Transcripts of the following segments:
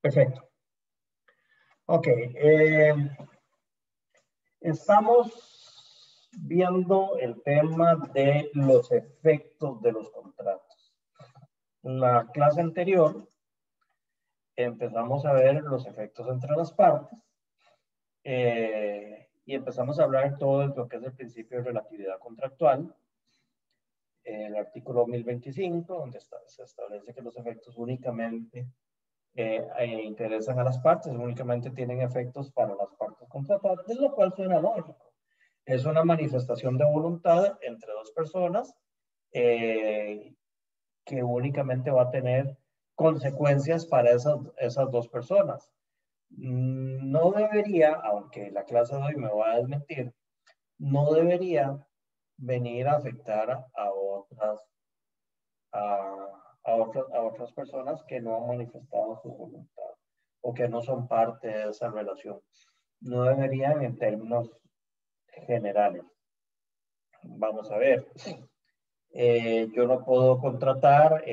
Perfecto. Ok. Estamos viendo el tema de los efectos de los contratos. En la clase anterior empezamos a ver los efectos entre las partes y empezamos a hablar todo de lo que es el principio de relatividad contractual, el artículo 1025, donde se establece que los efectos únicamente interesan a las partes, únicamente tienen efectos para las partes contratantes, lo cual suena lógico. Es una manifestación de voluntad entre dos personas que únicamente va a tener consecuencias para esas dos personas. No debería, aunque la clase de hoy me va a desmentir, no debería venir a afectar a otras personas que no han manifestado su voluntad o que no son parte de esa relación. No deberían en términos generales. Vamos a ver. Yo no puedo contratar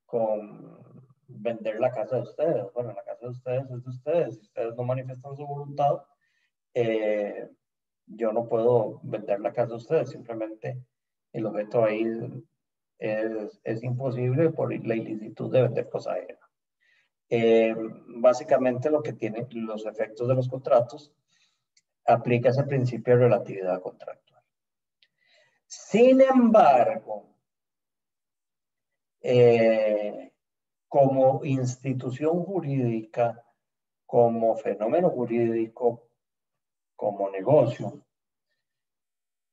con vender la casa de ustedes. Bueno, la casa de ustedes es de ustedes. Si ustedes no manifiestan su voluntad, yo no puedo vender la casa de ustedes. Simplemente el objeto ahí es imposible por la ilicitud de vender cosa ajena. Básicamente lo que tienen los efectos de los contratos aplica ese principio de relatividad contractual. Sin embargo, como institución jurídica, como fenómeno jurídico, como negocio,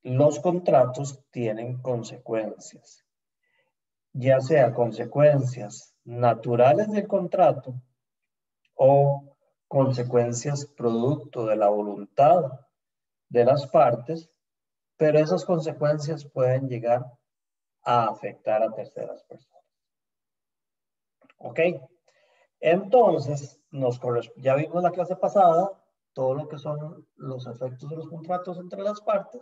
los contratos tienen consecuencias, ya sea consecuencias naturales del contrato o consecuencias producto de la voluntad de las partes, pero esas consecuencias pueden llegar a afectar a terceras personas. ¿Ok? Entonces, ya vimos la clase pasada todo lo que son los efectos de los contratos entre las partes,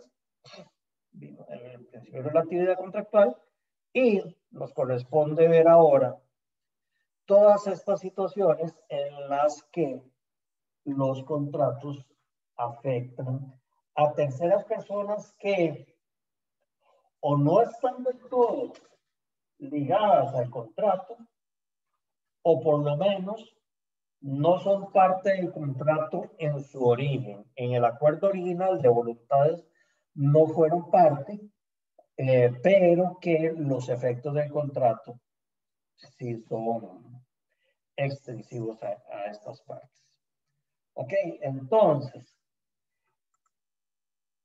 vimos el principio de relatividad contractual, y nos corresponde ver ahora todas estas situaciones en las que los contratos afectan a terceras personas que o no están del todo ligadas al contrato o por lo menos no son parte del contrato en su origen. En el acuerdo original de voluntades no fueron parte, pero que los efectos del contrato sí son extensivos a estas partes. Ok, entonces,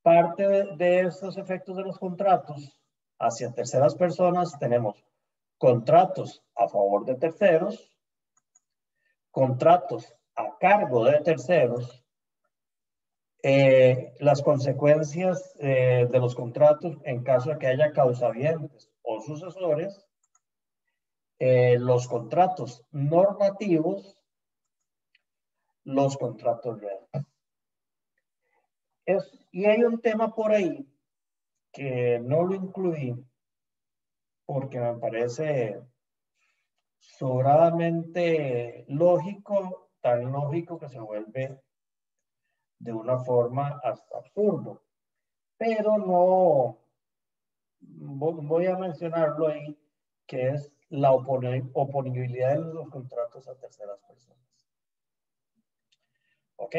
parte de estos efectos de los contratos hacia terceras personas tenemos contratos a favor de terceros, contratos a cargo de terceros, las consecuencias de los contratos en caso de que haya causavientes o sucesores, los contratos normativos, los contratos reales. Y hay un tema por ahí que no lo incluí porque me parece sobradamente lógico, tan lógico que se vuelve de una forma hasta absurdo. Pero no, voy a mencionarlo ahí, que es la oponibilidad de los contratos a terceras personas. ¿Ok?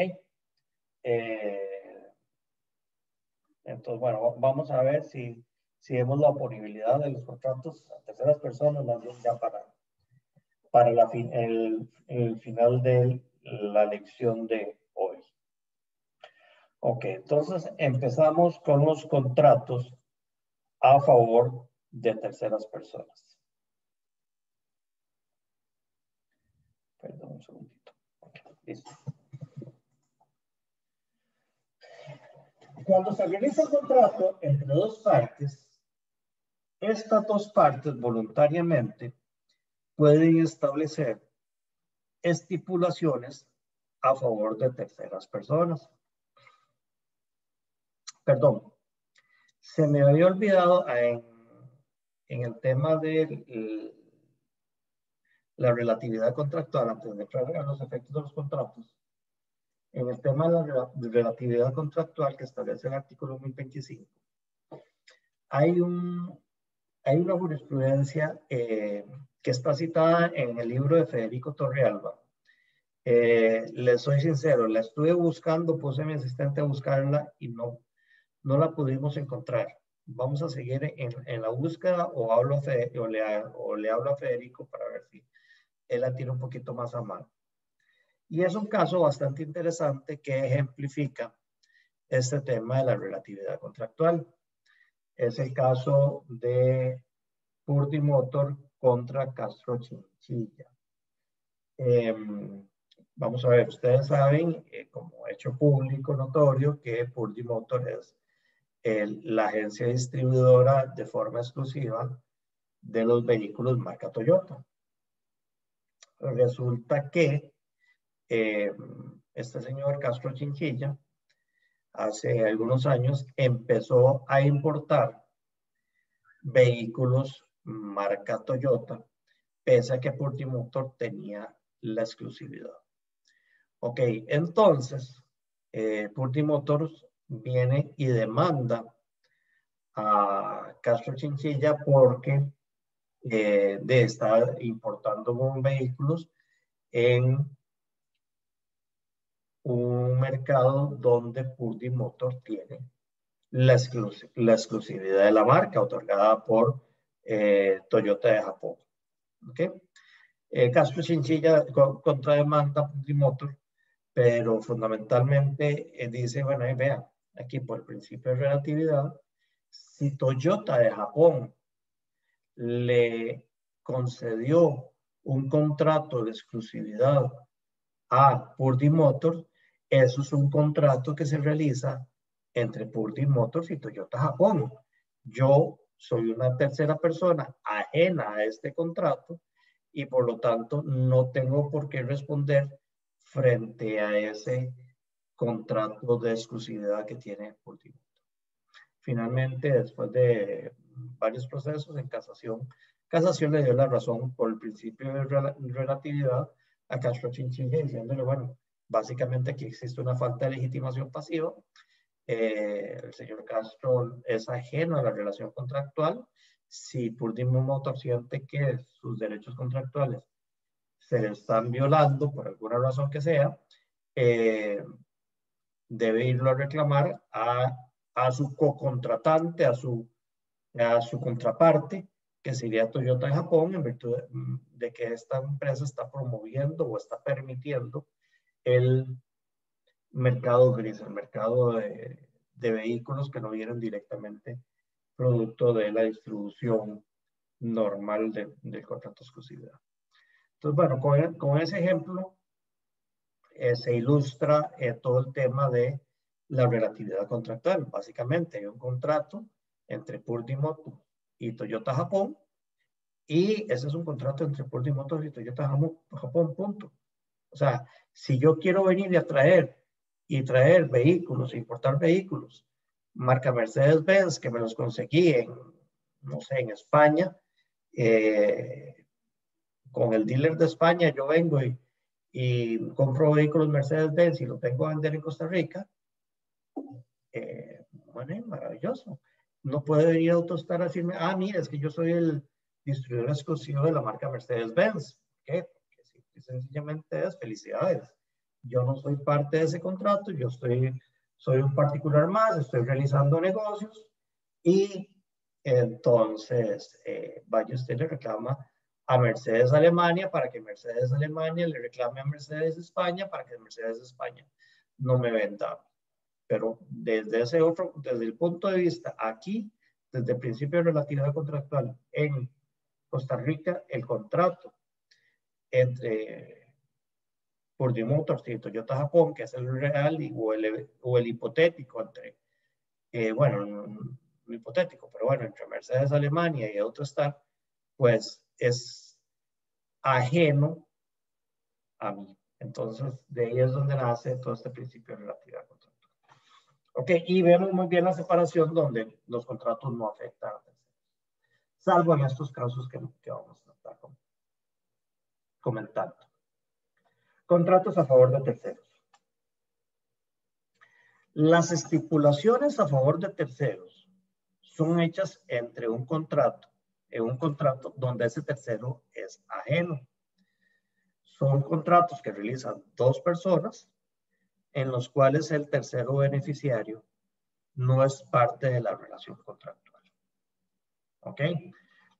Entonces, bueno, vamos a ver si vemos la oponibilidad de los contratos a terceras personas, más bien ya para el final de la lección de hoy. Ok, entonces empezamos con los contratos a favor de terceras personas. Perdón, un segundito. Okay, listo. Cuando se realiza un contrato entre dos partes, estas dos partes voluntariamente pueden establecer estipulaciones a favor de terceras personas. Perdón, se me había olvidado en el tema de la relatividad contractual, antes de entrar a los efectos de los contratos, en el tema de la relatividad contractual que establece el artículo 1025, hay una jurisprudencia que está citada en el libro de Federico Torrealba. Les soy sincero, la estuve buscando, puse a mi asistente a buscarla y no la pudimos encontrar. Vamos a seguir en la búsqueda o le hablo a Federico para ver si él la tiene un poquito más a mano. Y es un caso bastante interesante que ejemplifica este tema de la relatividad contractual. Es el caso de Purdy Motor contra Castro Chinchilla. Vamos a ver, ustedes saben, como hecho público notorio, que Purdy Motor es la agencia distribuidora de forma exclusiva de los vehículos marca Toyota. Resulta que este señor Castro Chinchilla hace algunos años empezó a importar vehículos marca Toyota, pese a que Purdy Motor tenía la exclusividad. Ok, entonces Purdy Motors viene y demanda a Castro Chinchilla porque de estar importando vehículos en un mercado donde Purdy Motor tiene la exclusividad de la marca otorgada por Toyota de Japón. ¿Okay? Castro Chinchilla contrademanda Purdy Motor, pero fundamentalmente dice, bueno, ahí vean, aquí por el principio de relatividad, si Toyota de Japón le concedió un contrato de exclusividad a Purdy Motors, eso es un contrato que se realiza entre Purdy Motors y Toyota Japón. Yo soy una tercera persona ajena a este contrato y por lo tanto no tengo por qué responder frente a ese contrato de exclusividad que tiene Purdy Motors. Finalmente, después de varios procesos en casación le dio la razón por el principio de relatividad a Castro Chinchilla, diciéndole, bueno, básicamente aquí existe una falta de legitimación pasiva. El señor Castro es ajeno a la relación contractual. Si Purdy Motors siente que sus derechos contractuales se le están violando por alguna razón que sea, debe irlo a reclamar a su co-contratante, a su contraparte, que sería Toyota en Japón, en virtud de que esta empresa está promoviendo o está permitiendo el mercado gris, el mercado de vehículos que no vienen directamente producto de la distribución normal del contrato de exclusividad. Entonces, bueno, con ese ejemplo se ilustra todo el tema de la relatividad contractual. Básicamente hay un contrato entre Purdy Motors y Toyota Japón, y ese es un contrato entre Purdy Motors y Toyota Japón, punto. O sea, si yo quiero venir a traer vehículos, importar vehículos, marca Mercedes-Benz, que me los conseguí no sé, en España, con el dealer de España, yo vengo y compro vehículos Mercedes-Benz y los vengo a vender en Costa Rica, bueno, maravilloso. No puede venir AutoStar a decirme, mira, es que yo soy el distribuidor exclusivo de la marca Mercedes-Benz. ¿Qué? Porque sencillamente es felicidades. Yo no soy parte de ese contrato, soy un particular más, estoy realizando negocios y entonces vaya usted le reclama a Mercedes Alemania para que Mercedes Alemania le reclame a Mercedes España para que Mercedes España no me venda. Pero desde el punto de vista aquí, desde el principio de relatividad contractual en Costa Rica, el contrato entre Purdy Motors y Toyota Japón, que es el real o el hipotético bueno, no hipotético, pero bueno, entre Mercedes Alemania y AutoStar, pues es ajeno a mí. Entonces, de ahí es donde nace todo este principio de relatividad contractual. Ok, y vemos muy bien la separación donde los contratos no afectan a terceros, salvo en estos casos que vamos a tratar. comentando. Contratos a favor de terceros. Las estipulaciones a favor de terceros son hechas entre un contrato, en un contrato donde ese tercero es ajeno. Son contratos que realizan dos personas en los cuales el tercero beneficiario no es parte de la relación contractual. ¿Ok?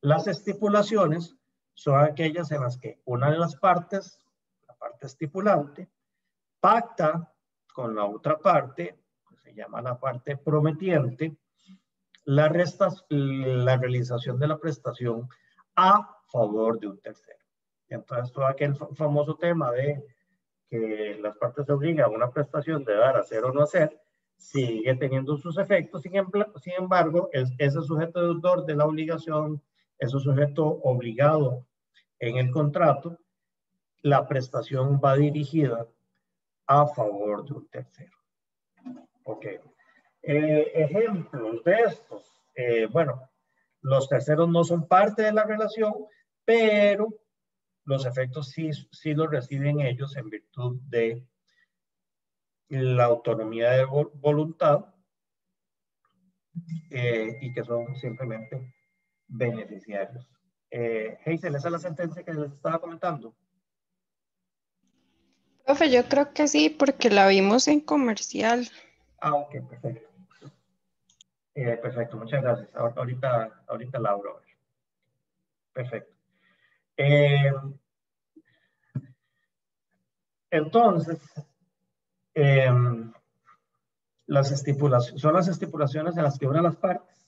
Las estipulaciones son aquellas en las que una de las partes, la parte estipulante, pacta con la otra parte, que se llama la parte prometiente, la realización de la prestación a favor de un tercero. Entonces, todo aquel famoso tema de que las partes se obligan a una prestación de dar, hacer o no hacer, sigue teniendo sus efectos. Sin embargo, ese sujeto deudor de la obligación, ese sujeto obligado en el contrato, la prestación va dirigida a favor de un tercero. Ok. Ejemplos de estos. Bueno, los terceros no son parte de la relación, pero los efectos sí los reciben ellos en virtud de la autonomía de voluntad y que son simplemente beneficiarios. Hazel, esa es la sentencia que les estaba comentando. Profe, yo creo que sí, porque la vimos en comercial. Ah, ok, perfecto. Perfecto, muchas gracias. Ahorita la abro. Perfecto. Entonces, las estipulaciones, son las estipulaciones en las que una de las partes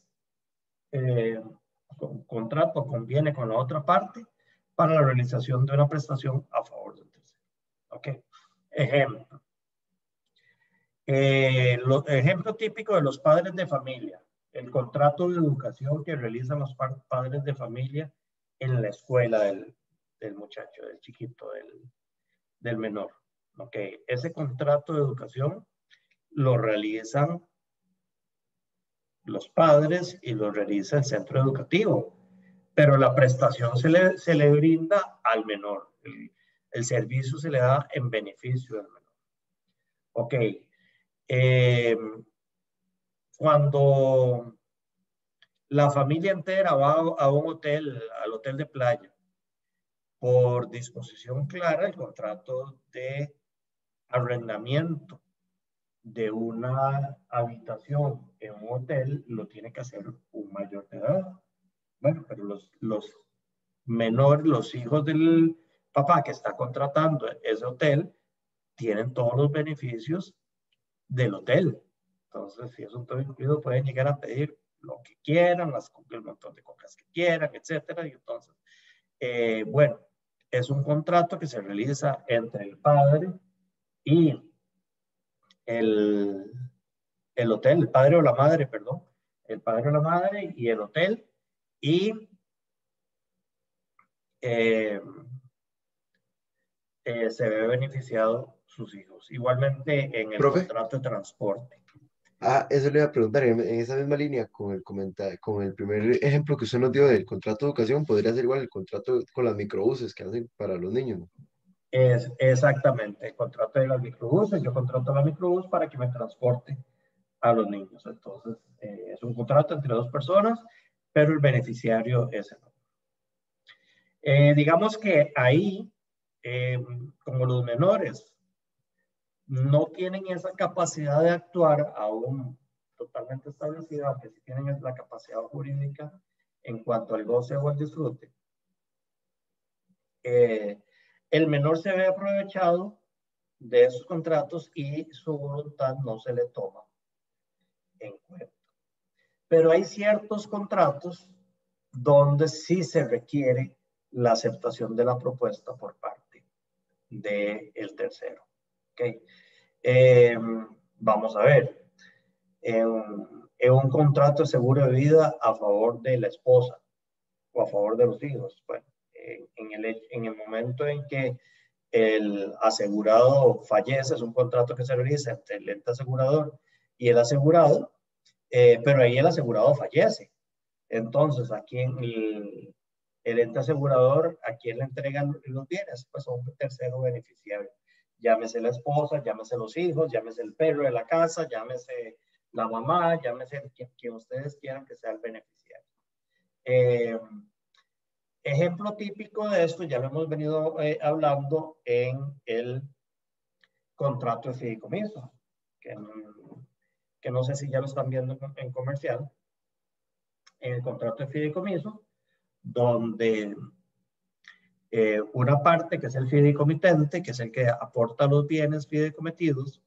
contrato conviene con la otra parte para la realización de una prestación a favor del tercero. Ok. Ejemplo. Ejemplo típico de los padres de familia. El contrato de educación que realizan los padres de familia en la escuela del muchacho, del chiquito, del menor. Ok. Ese contrato de educación lo realizan los padres y lo realiza el centro educativo, pero la prestación se le brinda al menor. El servicio se le da en beneficio del menor. Ok. Cuando la familia entera va a un hotel, al hotel de playa, por disposición clara, el contrato de arrendamiento de una habitación en un hotel lo tiene que hacer un mayor de edad. Bueno, pero los menores, los hijos del papá que está contratando ese hotel, tienen todos los beneficios del hotel. Entonces, si es un todo incluido, pueden llegar a pedir lo que quieran, el montón de compras que quieran, etcétera. Y entonces, bueno, es un contrato que se realiza entre el padre y el hotel, el padre o la madre, perdón, el padre o la madre y el hotel, y se ve beneficiado sus hijos. Igualmente en el Profe, contrato de transporte. eso le iba a preguntar, en esa misma línea, con el primer ejemplo que usted nos dio del contrato de educación, podría ser igual el contrato con las microbuses que hacen para los niños, ¿no? Es exactamente el contrato de las microbuses. Yo contrato la microbús para que me transporte a los niños. Entonces, es un contrato entre dos personas, pero el beneficiario es el otro. Digamos que ahí, como los menores no tienen esa capacidad de actuar aún totalmente establecida, aunque sí tienen la capacidad jurídica en cuanto al goce o al disfrute, el menor se ve aprovechado de esos contratos y su voluntad no se le toma en cuenta. Pero hay ciertos contratos donde sí se requiere la aceptación de la propuesta por parte del tercero. ¿Okay? Vamos a ver. En un contrato de seguro de vida a favor de la esposa o a favor de los hijos. Bueno, en el momento en que el asegurado fallece, es un contrato que se realiza entre el ente asegurador y el asegurado, pero ahí el asegurado fallece. Entonces, aquí El ente asegurador, ¿a quién le entregan los bienes? Pues a un tercero beneficiario. Llámese la esposa, llámese los hijos, llámese el perro de la casa, llámese la mamá, llámese quien ustedes quieran que sea el beneficiario. Ejemplo típico de esto, ya lo hemos venido hablando en el contrato de fideicomiso, que no sé si ya lo están viendo en comercial. En el contrato de fideicomiso, donde una parte, que es el fideicomitente, que es el que aporta los bienes fideicometidos,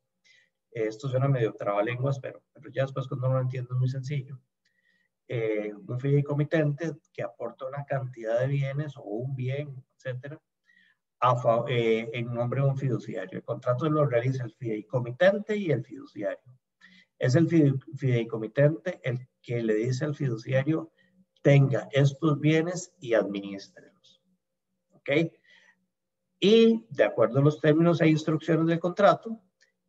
esto suena medio trabalenguas, pero ya después cuando uno lo entiende es muy sencillo. Un fideicomitente que aporta una cantidad de bienes o un bien, etcétera, en nombre de un fiduciario. El contrato lo realiza el fideicomitente y el fiduciario. Es el fideicomitente el que le dice al fiduciario: tenga estos bienes y administrelos. ¿Ok? Y de acuerdo a los términos e instrucciones del contrato,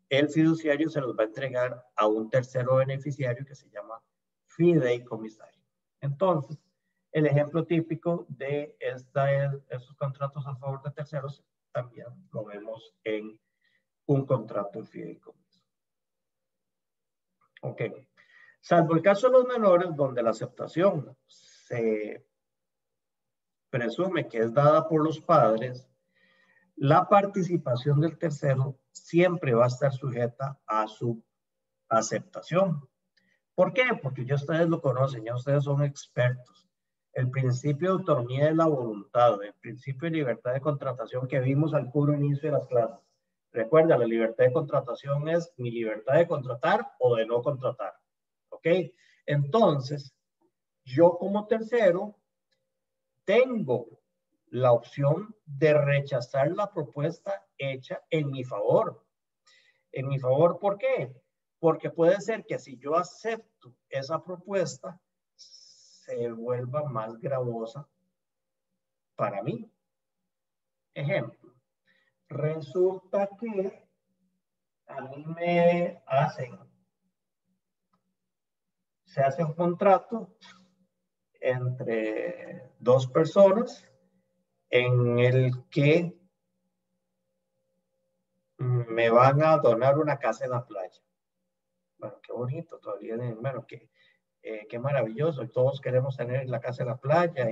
el fiduciario se los va a entregar a un tercero beneficiario que se llama fideicomisario. Entonces, el ejemplo típico de estos contratos a favor de terceros también lo vemos en un contrato de fideicomiso. Ok. Salvo el caso de los menores, donde la aceptación se presume que es dada por los padres, la participación del tercero siempre va a estar sujeta a su aceptación. ¿Por qué? Porque ya ustedes lo conocen, ya ustedes son expertos. El principio de autonomía de la voluntad, el principio de libertad de contratación que vimos al puro inicio de las clases. Recuerda, la libertad de contratación es mi libertad de contratar o de no contratar. ¿Ok? Entonces, yo como tercero tengo la opción de rechazar la propuesta hecha en mi favor. En mi favor, ¿por qué? Porque puede ser que si yo acepto esa propuesta, se vuelva más gravosa para mí. Ejemplo, resulta que a mí se hace un contrato entre dos personas en el que me van a donar una casa en la playa. Bueno, qué bonito, todavía, bueno, qué maravilloso. Todos queremos tener la casa en la playa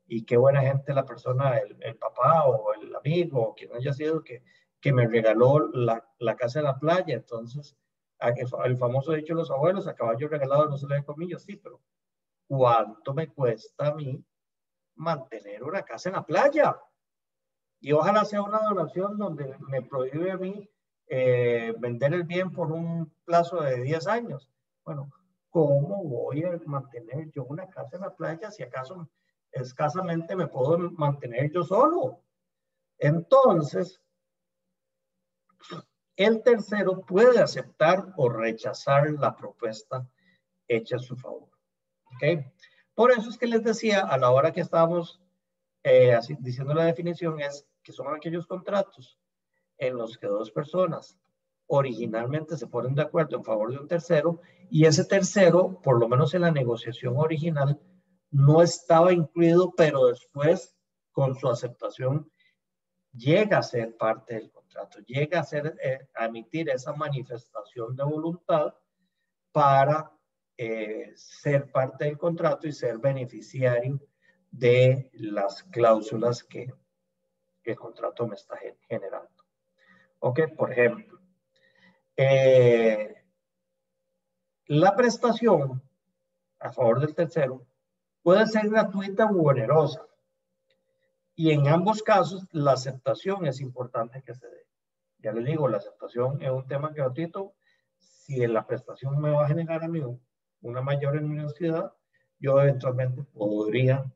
y qué buena gente la persona, el papá o el amigo o quien haya sido que me regaló la casa en la playa. Entonces, el famoso dicho de los abuelos: a caballo regalado no se le ve colmillos. Sí, pero ¿cuánto me cuesta a mí mantener una casa en la playa? Y ojalá sea una donación donde me prohíbe a mí vender el bien por un plazo de 10 años. Bueno, ¿cómo voy a mantener yo una casa en la playa si acaso escasamente me puedo mantener yo solo? Entonces, el tercero puede aceptar o rechazar la propuesta hecha a su favor. ¿Ok? Por eso es que les decía, a la hora que estábamos diciendo la definición, es que son aquellos contratos en los que dos personas originalmente se ponen de acuerdo en favor de un tercero y ese tercero, por lo menos en la negociación original, no estaba incluido, pero después, con su aceptación, llega a ser parte del contrato, llega a emitir esa manifestación de voluntad para ser parte del contrato y ser beneficiario de las cláusulas que el contrato me está generando. Ok, por ejemplo, la prestación a favor del tercero puede ser gratuita u onerosa. Y en ambos casos, la aceptación es importante que se dé. Ya les digo, la aceptación es un tema gratuito. Si la prestación me va a generar a mí una mayor onerosidad, yo eventualmente podría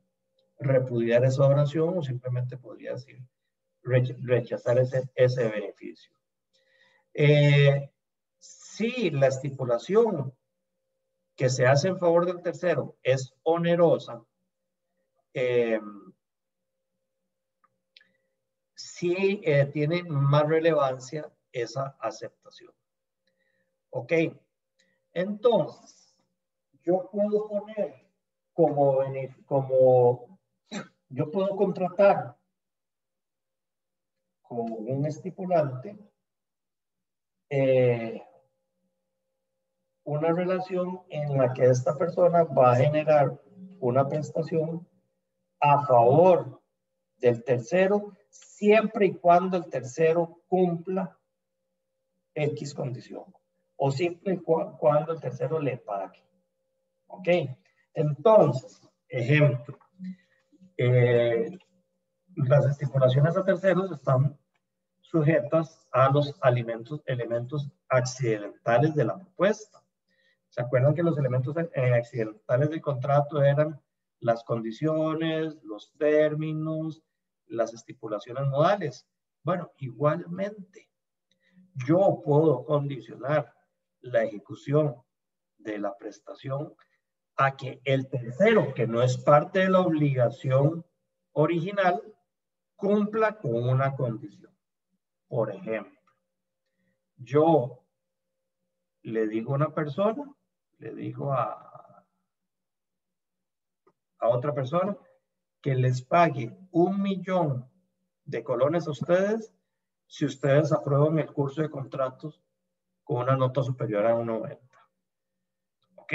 repudiar esa oración o simplemente podría decir rechazar ese beneficio. Si la estipulación que se hace en favor del tercero es onerosa, sí tiene más relevancia esa aceptación. Ok, entonces yo puedo poner como yo puedo contratar con un estipulante una relación en la que esta persona va a generar una prestación a favor del tercero, siempre y cuando el tercero cumpla X condición, o siempre y cuando el tercero le pague. ¿Ok? Entonces, ejemplo, las estipulaciones a terceros están sujetas a los elementos accidentales de la propuesta. ¿Se acuerdan que los elementos accidentales del contrato eran las condiciones, los términos, las estipulaciones modales? Bueno, igualmente, yo puedo condicionar la ejecución de la prestación a que el tercero, que no es parte de la obligación original, cumpla con una condición. Por ejemplo, yo le digo a una persona, le digo a otra persona que les pague 1.000.000 de colones a ustedes si ustedes aprueban el curso de contratos con una nota superior a un 90. ¿Ok?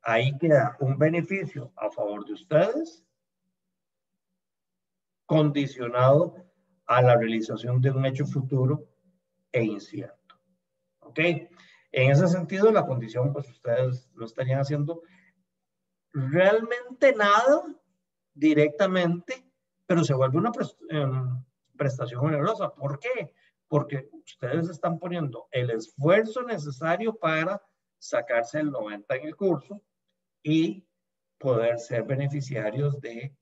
Ahí queda un beneficio a favor de ustedes condicionado a la realización de un hecho futuro e incierto. ¿Ok? En ese sentido, la condición, pues ustedes no estarían haciendo realmente nada directamente, pero se vuelve una prestación onerosa. ¿Por qué? Porque ustedes están poniendo el esfuerzo necesario para sacarse el 90 en el curso y poder ser beneficiarios de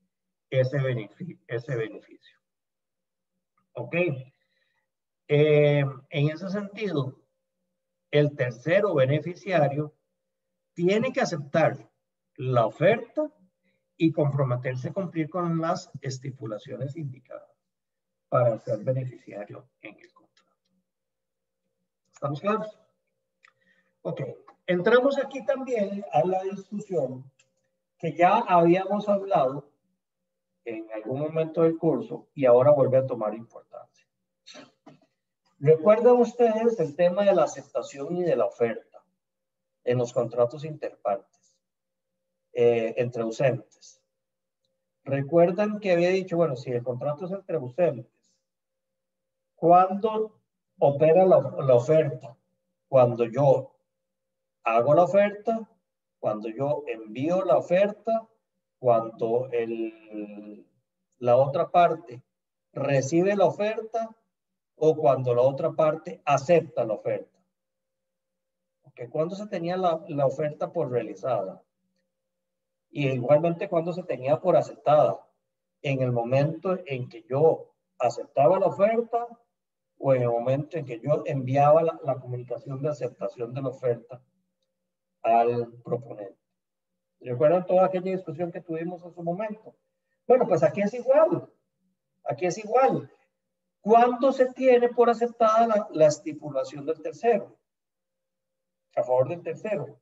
ese beneficio. ¿Ok? En ese sentido, el tercero beneficiario tiene que aceptar la oferta y comprometerse a cumplir con las estipulaciones indicadas para ser beneficiario en el contrato. ¿Estamos claros? Ok. Entramos aquí también a la discusión que ya habíamos hablado en algún momento del curso y ahora vuelve a tomar importancia. ¿Recuerdan ustedes el tema de la aceptación y de la oferta en los contratos interpartes, entre ausentes? Recuerdan que había dicho, bueno, si el contrato es entre ausentes, ¿cuándo opera la oferta? Cuando yo hago la oferta, cuando yo envío la oferta, cuando la otra parte recibe la oferta o cuando la otra parte acepta la oferta. Porque cuando se tenía la oferta por realizada y igualmente cuando se tenía por aceptada, en el momento en que yo aceptaba la oferta o en el momento en que yo enviaba la comunicación de aceptación de la oferta al proponente. ¿Recuerdan toda aquella discusión que tuvimos en su momento? Bueno, pues aquí es igual. Aquí es igual. ¿Cuándo se tiene por aceptada la estipulación del tercero? A favor del tercero.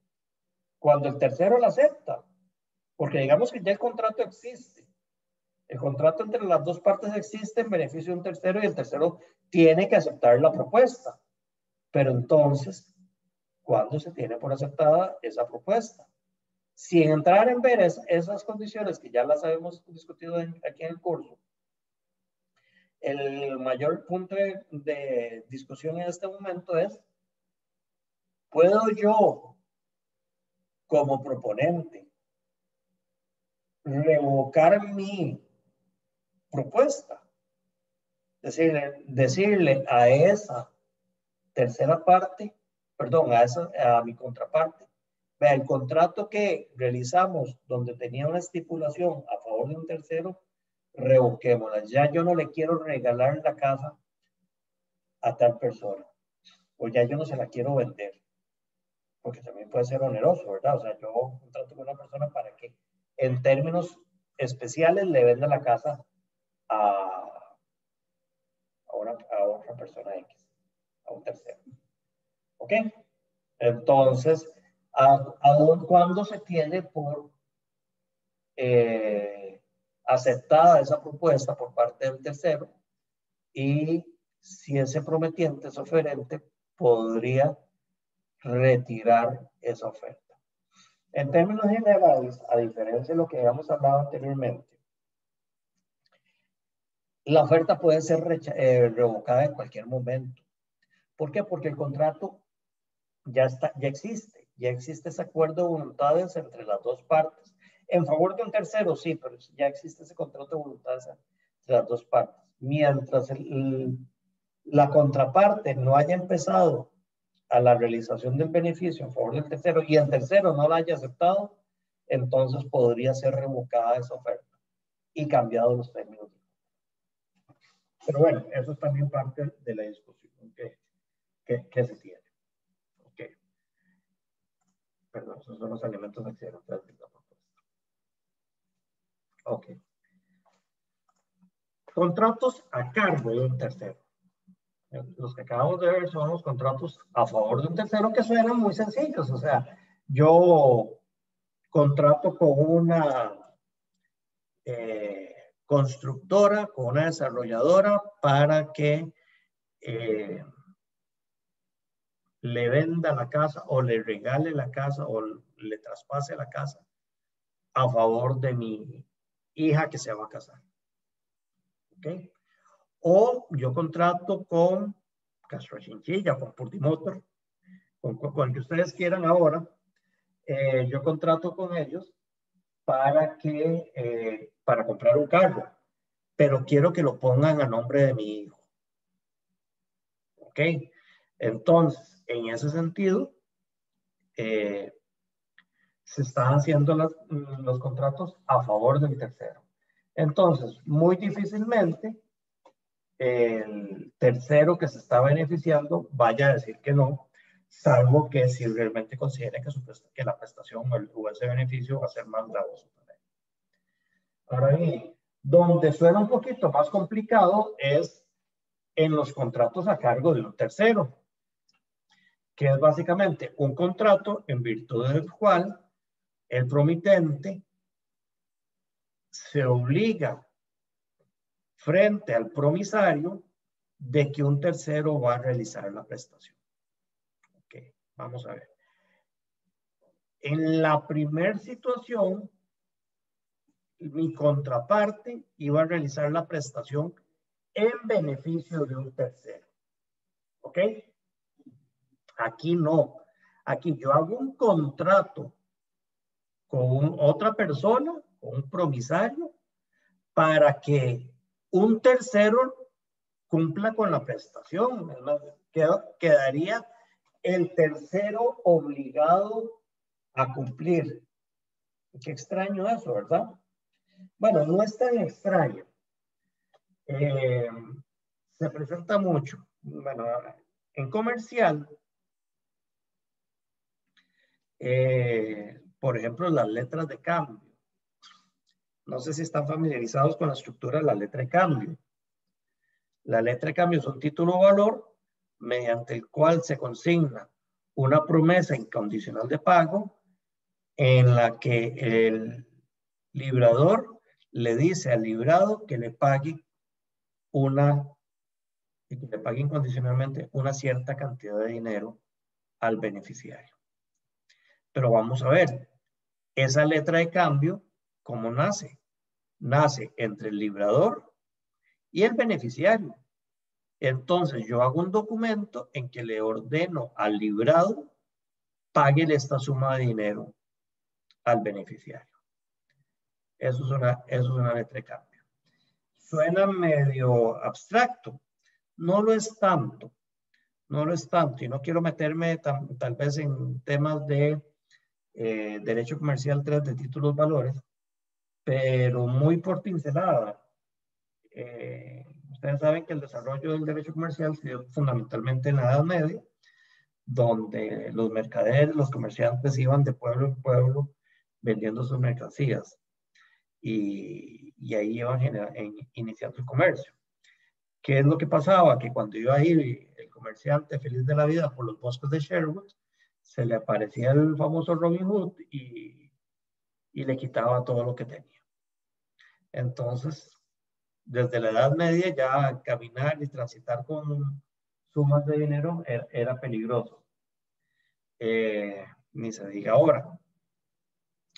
Cuando el tercero la acepta. Porque digamos que ya el contrato existe. El contrato entre las dos partes existe en beneficio de un tercero y el tercero tiene que aceptar la propuesta. Pero entonces, ¿cuándo se tiene por aceptada esa propuesta? Sin entrar en ver esas condiciones que ya las habíamos discutido aquí en el curso, el mayor punto de discusión en este momento es, ¿puedo yo, como proponente, revocar mi propuesta? Decirle a esa tercera parte, perdón, a mi contraparte, vea, el contrato que realizamos donde tenía una estipulación a favor de un tercero, revoquémosla. Ya yo no le quiero regalar la casa a tal persona, o ya yo no se la quiero vender, porque también puede ser oneroso, ¿verdad? O sea, yo contrato con una persona para que en términos especiales le venda la casa a otra persona X, a un tercero. ¿Ok? Entonces, aun cuando se tiene por aceptada esa propuesta por parte del tercero, y si ese prometiente, ese oferente, podría retirar esa oferta. En términos generales, a diferencia de lo que habíamos hablado anteriormente, la oferta puede ser revocada en cualquier momento. ¿Por qué? Porque el contrato ya existe ese acuerdo de voluntades entre las dos partes. En favor de un tercero, sí, pero ya existe ese contrato de voluntades entre las dos partes. Mientras la contraparte no haya empezado a la realización del beneficio en favor del tercero y el tercero no la haya aceptado, entonces podría ser revocada esa oferta y cambiado los términos. Pero bueno, eso es también parte de la discusión que se tiene. Okay. Perdón, esos son los elementos accidentales de la propuesta. Ok. Contratos a cargo de un tercero. Los que acabamos de ver son los contratos a favor de un tercero, que suenan muy sencillos. O sea, yo contrato con una constructora, con una desarrolladora, para que le venda la casa o le regale la casa o le traspase la casa a favor de mi hija que se va a casar. ¿Ok? O yo contrato con Castro Chinchilla, con Purtimotor, con el que ustedes quieran ahora. Yo contrato con ellos para comprar un carro, pero quiero que lo pongan a nombre de mi hijo. ¿Ok? Entonces, en ese sentido, se están haciendo los contratos a favor del tercero. Entonces, muy difícilmente el tercero que se está beneficiando vaya a decir que no, salvo que si realmente considere que la prestación o ese beneficio va a ser más gravoso para él. Ahora bien, donde suena un poquito más complicado es en los contratos a cargo de un tercero, que es básicamente un contrato en virtud del cual el promitente se obliga frente al promisario de que un tercero va a realizar la prestación. Ok, vamos a ver. En la primera situación, mi contraparte iba a realizar la prestación en beneficio de un tercero. ¿Ok? Aquí no. Aquí yo hago un contrato con otra persona, con un promisario, para que un tercero cumpla con la prestación. Quedaría el tercero obligado a cumplir. Qué extraño eso, ¿verdad? Bueno, no es tan extraño. Se presenta mucho. Bueno, en comercial, por ejemplo, las letras de cambio. No sé si están familiarizados con la estructura de la letra de cambio. La letra de cambio es un título o valor mediante el cual se consigna una promesa incondicional de pago en la que el librador le dice al librado que le pague incondicionalmente una cierta cantidad de dinero al beneficiario. Pero vamos a ver, esa letra de cambio, ¿cómo nace? Nace entre el librador y el beneficiario. Entonces yo hago un documento en que le ordeno al librado pague esta suma de dinero al beneficiario. Eso es una letra de cambio. Suena medio abstracto. No lo es tanto. No lo es tanto. Y no quiero meterme tal vez en temas de derecho comercial 3 de títulos valores, pero muy por pincelada. Ustedes saben que el desarrollo del derecho comercial se dio fundamentalmente en la Edad Media, donde los mercaderes, los comerciantes iban de pueblo en pueblo vendiendo sus mercancías y ahí iban iniciando el comercio. ¿Qué es lo que pasaba? Que cuando iba a ir el comerciante feliz de la vida por los bosques de Sherwood, se le aparecía el famoso Robin Hood y le quitaba todo lo que tenía. Entonces, desde la Edad Media ya caminar y transitar con sumas de dinero era peligroso. Ni se diga ahora.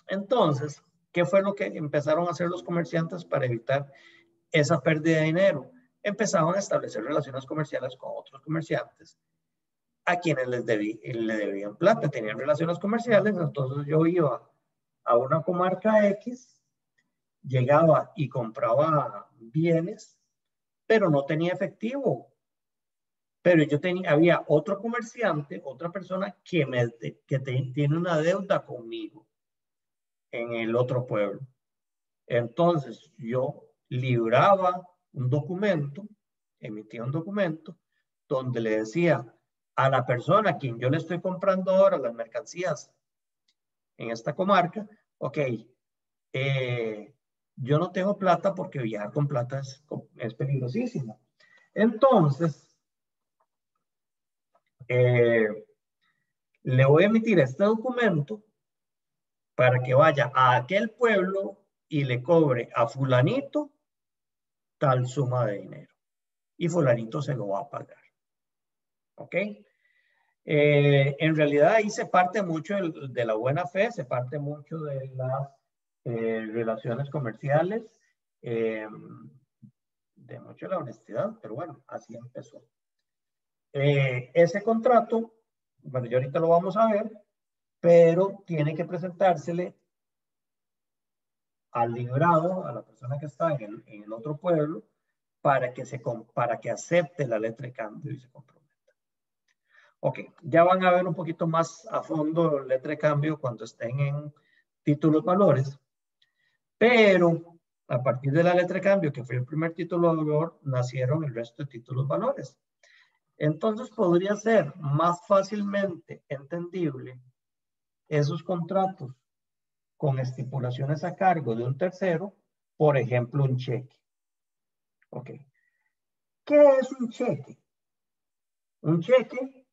Entonces, ¿qué fue lo que empezaron a hacer los comerciantes para evitar esa pérdida de dinero? Empezaron a establecer relaciones comerciales con otros comerciantes a quienes le debían plata, tenían relaciones comerciales. Entonces yo iba a una comarca X, llegaba y compraba bienes, pero no tenía efectivo. Pero yo había otro comerciante, otra persona que tiene una deuda conmigo en el otro pueblo. Entonces yo libraba un documento, emitía un documento donde le decía a la persona a quien yo le estoy comprando ahora las mercancías en esta comarca, ok, yo no tengo plata porque viajar con plata es peligrosísimo. Entonces, le voy a emitir este documento para que vaya a aquel pueblo y le cobre a fulanito tal suma de dinero. Y fulanito se lo va a pagar. ¿Ok? En realidad ahí se parte mucho de la buena fe, se parte mucho de las relaciones comerciales, de mucho de la honestidad, pero bueno, así empezó. Ese contrato, bueno, yo ahorita lo vamos a ver, pero tiene que presentársele al librado, a la persona que está en el otro pueblo, para que acepte la letra de cambio y se comprometa. Ok, ya van a ver un poquito más a fondo letra de cambio cuando estén en títulos valores, pero a partir de la letra de cambio, que fue el primer título de valor, nacieron el resto de títulos valores. Entonces podría ser más fácilmente entendible esos contratos con estipulaciones a cargo de un tercero, por ejemplo, un cheque. Ok. ¿Qué es un cheque? Un cheque,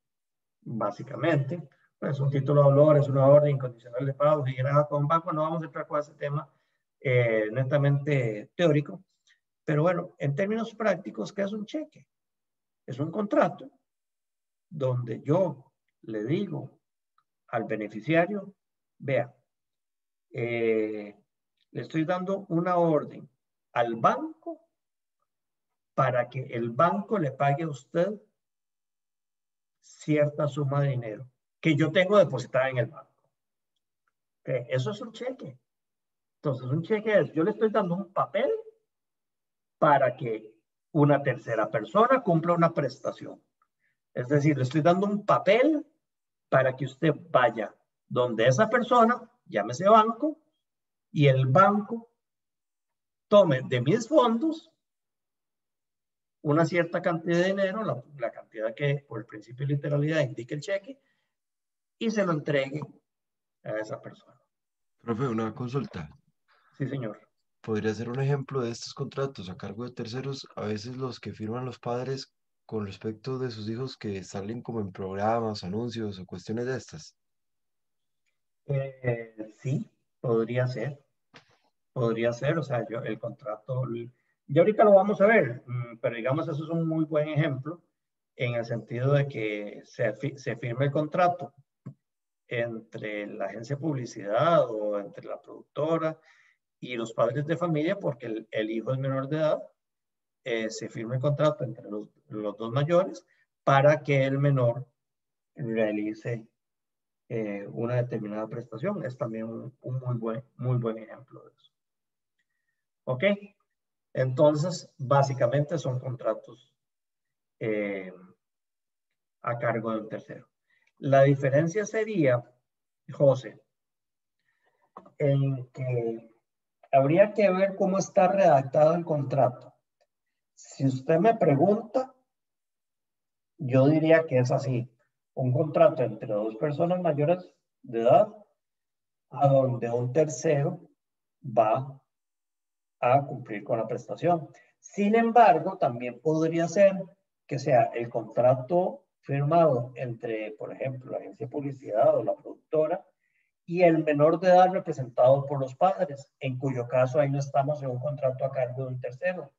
básicamente, es un título de valor, es una orden incondicional de pago generada con un banco. No vamos a entrar con ese tema netamente teórico, pero bueno, en términos prácticos, ¿qué es un cheque? Es un contrato donde yo le digo al beneficiario, vea, le estoy dando una orden al banco para que el banco le pague a usted cierta suma de dinero que yo tengo depositada en el banco. ¿Okay? Eso es un cheque. Entonces, un cheque es, yo le estoy dando un papel para que una tercera persona cumpla una prestación. Es decir, le estoy dando un papel para que usted vaya donde esa persona, llámese banco, y el banco tome de mis fondos una cierta cantidad de dinero, la cantidad que por el principio de literalidad indique el cheque, y se lo entregue a esa persona. Profe, una consulta. Sí, señor. Podría ser un ejemplo de estos contratos a cargo de terceros, a veces los que firman los padres con respecto de sus hijos que salen como en programas, anuncios o cuestiones de estas. Sí, podría ser. Podría ser, o sea, el contrato, ya ahorita lo vamos a ver, pero digamos, eso es un muy buen ejemplo en el sentido de que se firma el contrato entre la agencia de publicidad o entre la productora y los padres de familia, porque el hijo es menor de edad, se firma el contrato entre los dos mayores para que el menor realice una determinada prestación. Es también un muy buen ejemplo de eso. ¿Ok? Entonces, básicamente son contratos a cargo de un tercero. La diferencia sería, José, en que habría que ver cómo está redactado el contrato. Si usted me pregunta, yo diría que es así. Un contrato entre dos personas mayores de edad, a donde un tercero va a cumplir con la prestación. Sin embargo, también podría ser que sea el contrato firmado entre, por ejemplo, la agencia de publicidad o la productora y el menor de edad representado por los padres, en cuyo caso ahí no estamos en un contrato a cargo de un tercero,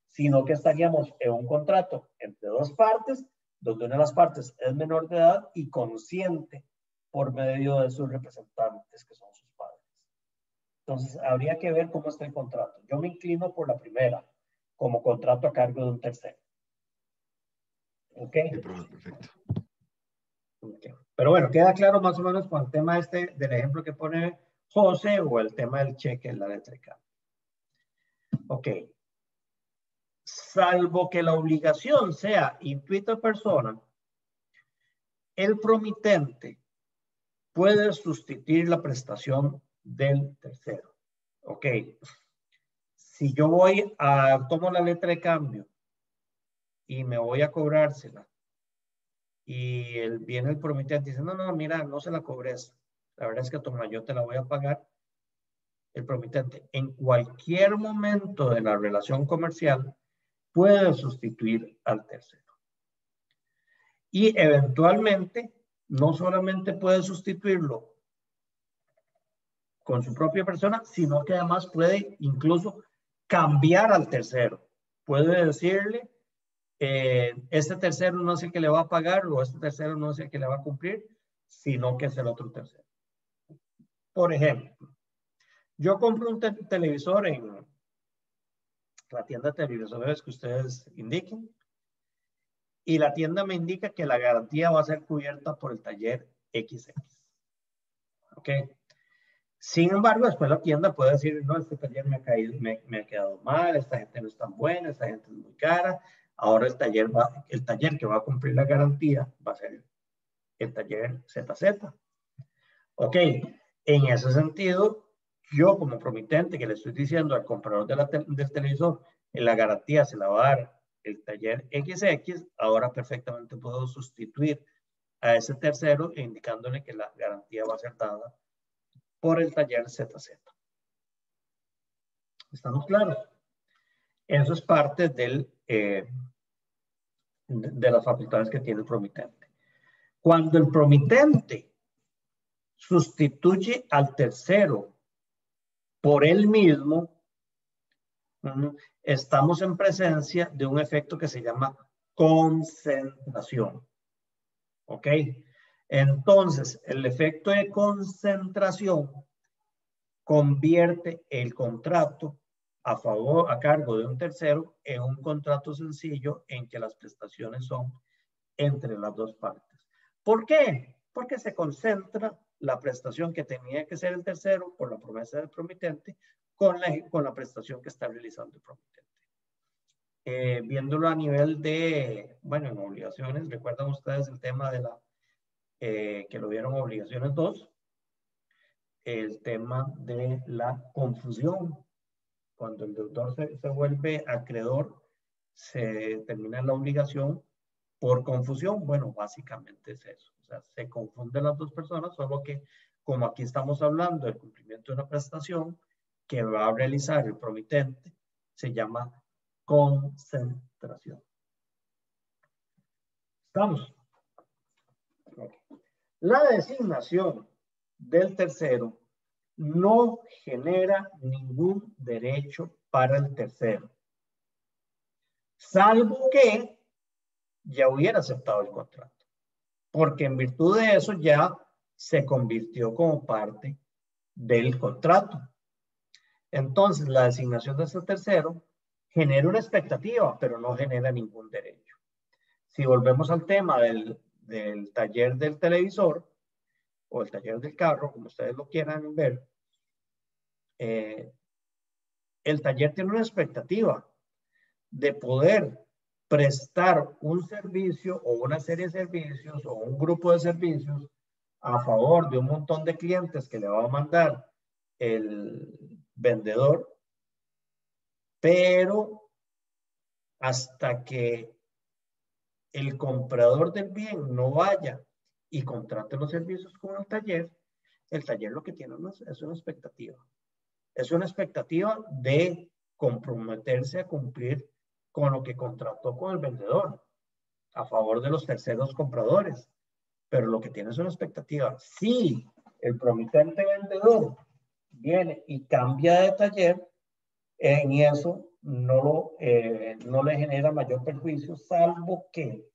sino que estaríamos en un contrato entre dos partes, donde una de las partes es menor de edad y consciente por medio de sus representantes, que son sus padres. Entonces, habría que ver cómo está el contrato. Yo me inclino por la primera, como contrato a cargo de un tercero. ¿Ok? Perfecto. Okay. Pero bueno, queda claro más o menos con el tema este del ejemplo que pone José o el tema del cheque en la letra K. Ok. Salvo que la obligación sea intuita persona, el promitente puede sustituir la prestación del tercero. Ok. Si yo tomo la letra de cambio y me voy a cobrársela y viene el promitente y dice, no, mira, no se la cobres. La verdad es que toma, yo te la voy a pagar. El promitente en cualquier momento de la relación comercial puede sustituir al tercero. Y eventualmente no solamente puede sustituirlo con su propia persona, sino que además puede incluso cambiar al tercero. Puede decirle, este tercero no es el que le va a pagar o este tercero no es el que le va a cumplir, sino que es el otro tercero. Por ejemplo, yo compro un televisor en la tienda de televisores que ustedes indiquen y la tienda me indica que la garantía va a ser cubierta por el taller XX. ¿Ok? Sin embargo, después la tienda puede decir, no, este taller me ha quedado mal, esta gente no es tan buena, esta gente es muy cara. Ahora el taller que va a cumplir la garantía va a ser el taller ZZ. Ok, en ese sentido, yo como promitente que le estoy diciendo al comprador del televisor, la garantía se la va a dar el taller XX, ahora perfectamente puedo sustituir a ese tercero indicándole que la garantía va a ser dada por el taller ZZ. ¿Estamos claros? Eso es parte de las facultades que tiene el promitente. Cuando el promitente sustituye al tercero por él mismo, estamos en presencia de un efecto que se llama concentración. ¿Ok? Entonces, el efecto de concentración convierte el contrato a cargo de un tercero en un contrato sencillo en que las prestaciones son entre las dos partes. ¿Por qué? Porque se concentra la prestación que tenía que ser el tercero por la promesa del promitente con la prestación que está realizando el promitente. Viéndolo a nivel de, bueno, en obligaciones, recuerdan ustedes el tema de que lo vieron obligaciones 2, el tema de la confusión. Cuando el deudor se vuelve acreedor, se termina la obligación por confusión. Bueno, básicamente es eso. O sea, se confunden las dos personas, solo que como aquí estamos hablando del cumplimiento de una prestación que va a realizar el promitente, se llama concentración. ¿Estamos? Okay. La designación del tercero no genera ningún derecho para el tercero, salvo que ya hubiera aceptado el contrato, porque en virtud de eso ya se convirtió como parte del contrato. Entonces, la designación de ese tercero genera una expectativa, pero no genera ningún derecho. Si volvemos al tema del taller del televisor o el taller del carro, como ustedes lo quieran ver, el taller tiene una expectativa de poder prestar un servicio o una serie de servicios o un grupo de servicios a favor de un montón de clientes que le va a mandar el vendedor, pero hasta que el comprador del bien no vaya y contrate los servicios con el taller lo que tiene es una expectativa. Es una expectativa de comprometerse a cumplir con lo que contrató con el vendedor a favor de los terceros compradores. Pero lo que tiene es una expectativa. Si el promitente vendedor viene y cambia de taller, en eso no le genera mayor perjuicio, salvo que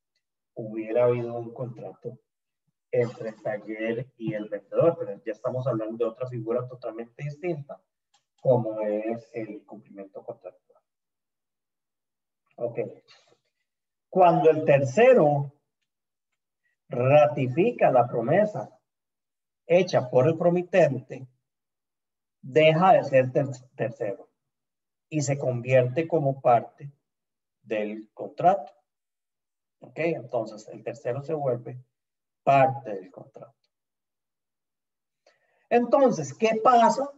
hubiera habido un contrato entre el taller y el vendedor, pero ya estamos hablando de otra figura totalmente distinta, como es el cumplimiento contractual. Ok. Cuando el tercero ratifica la promesa hecha por el promitente, deja de ser tercero y se convierte como parte del contrato. Ok, entonces el tercero se vuelve parte del contrato. Entonces, ¿qué pasa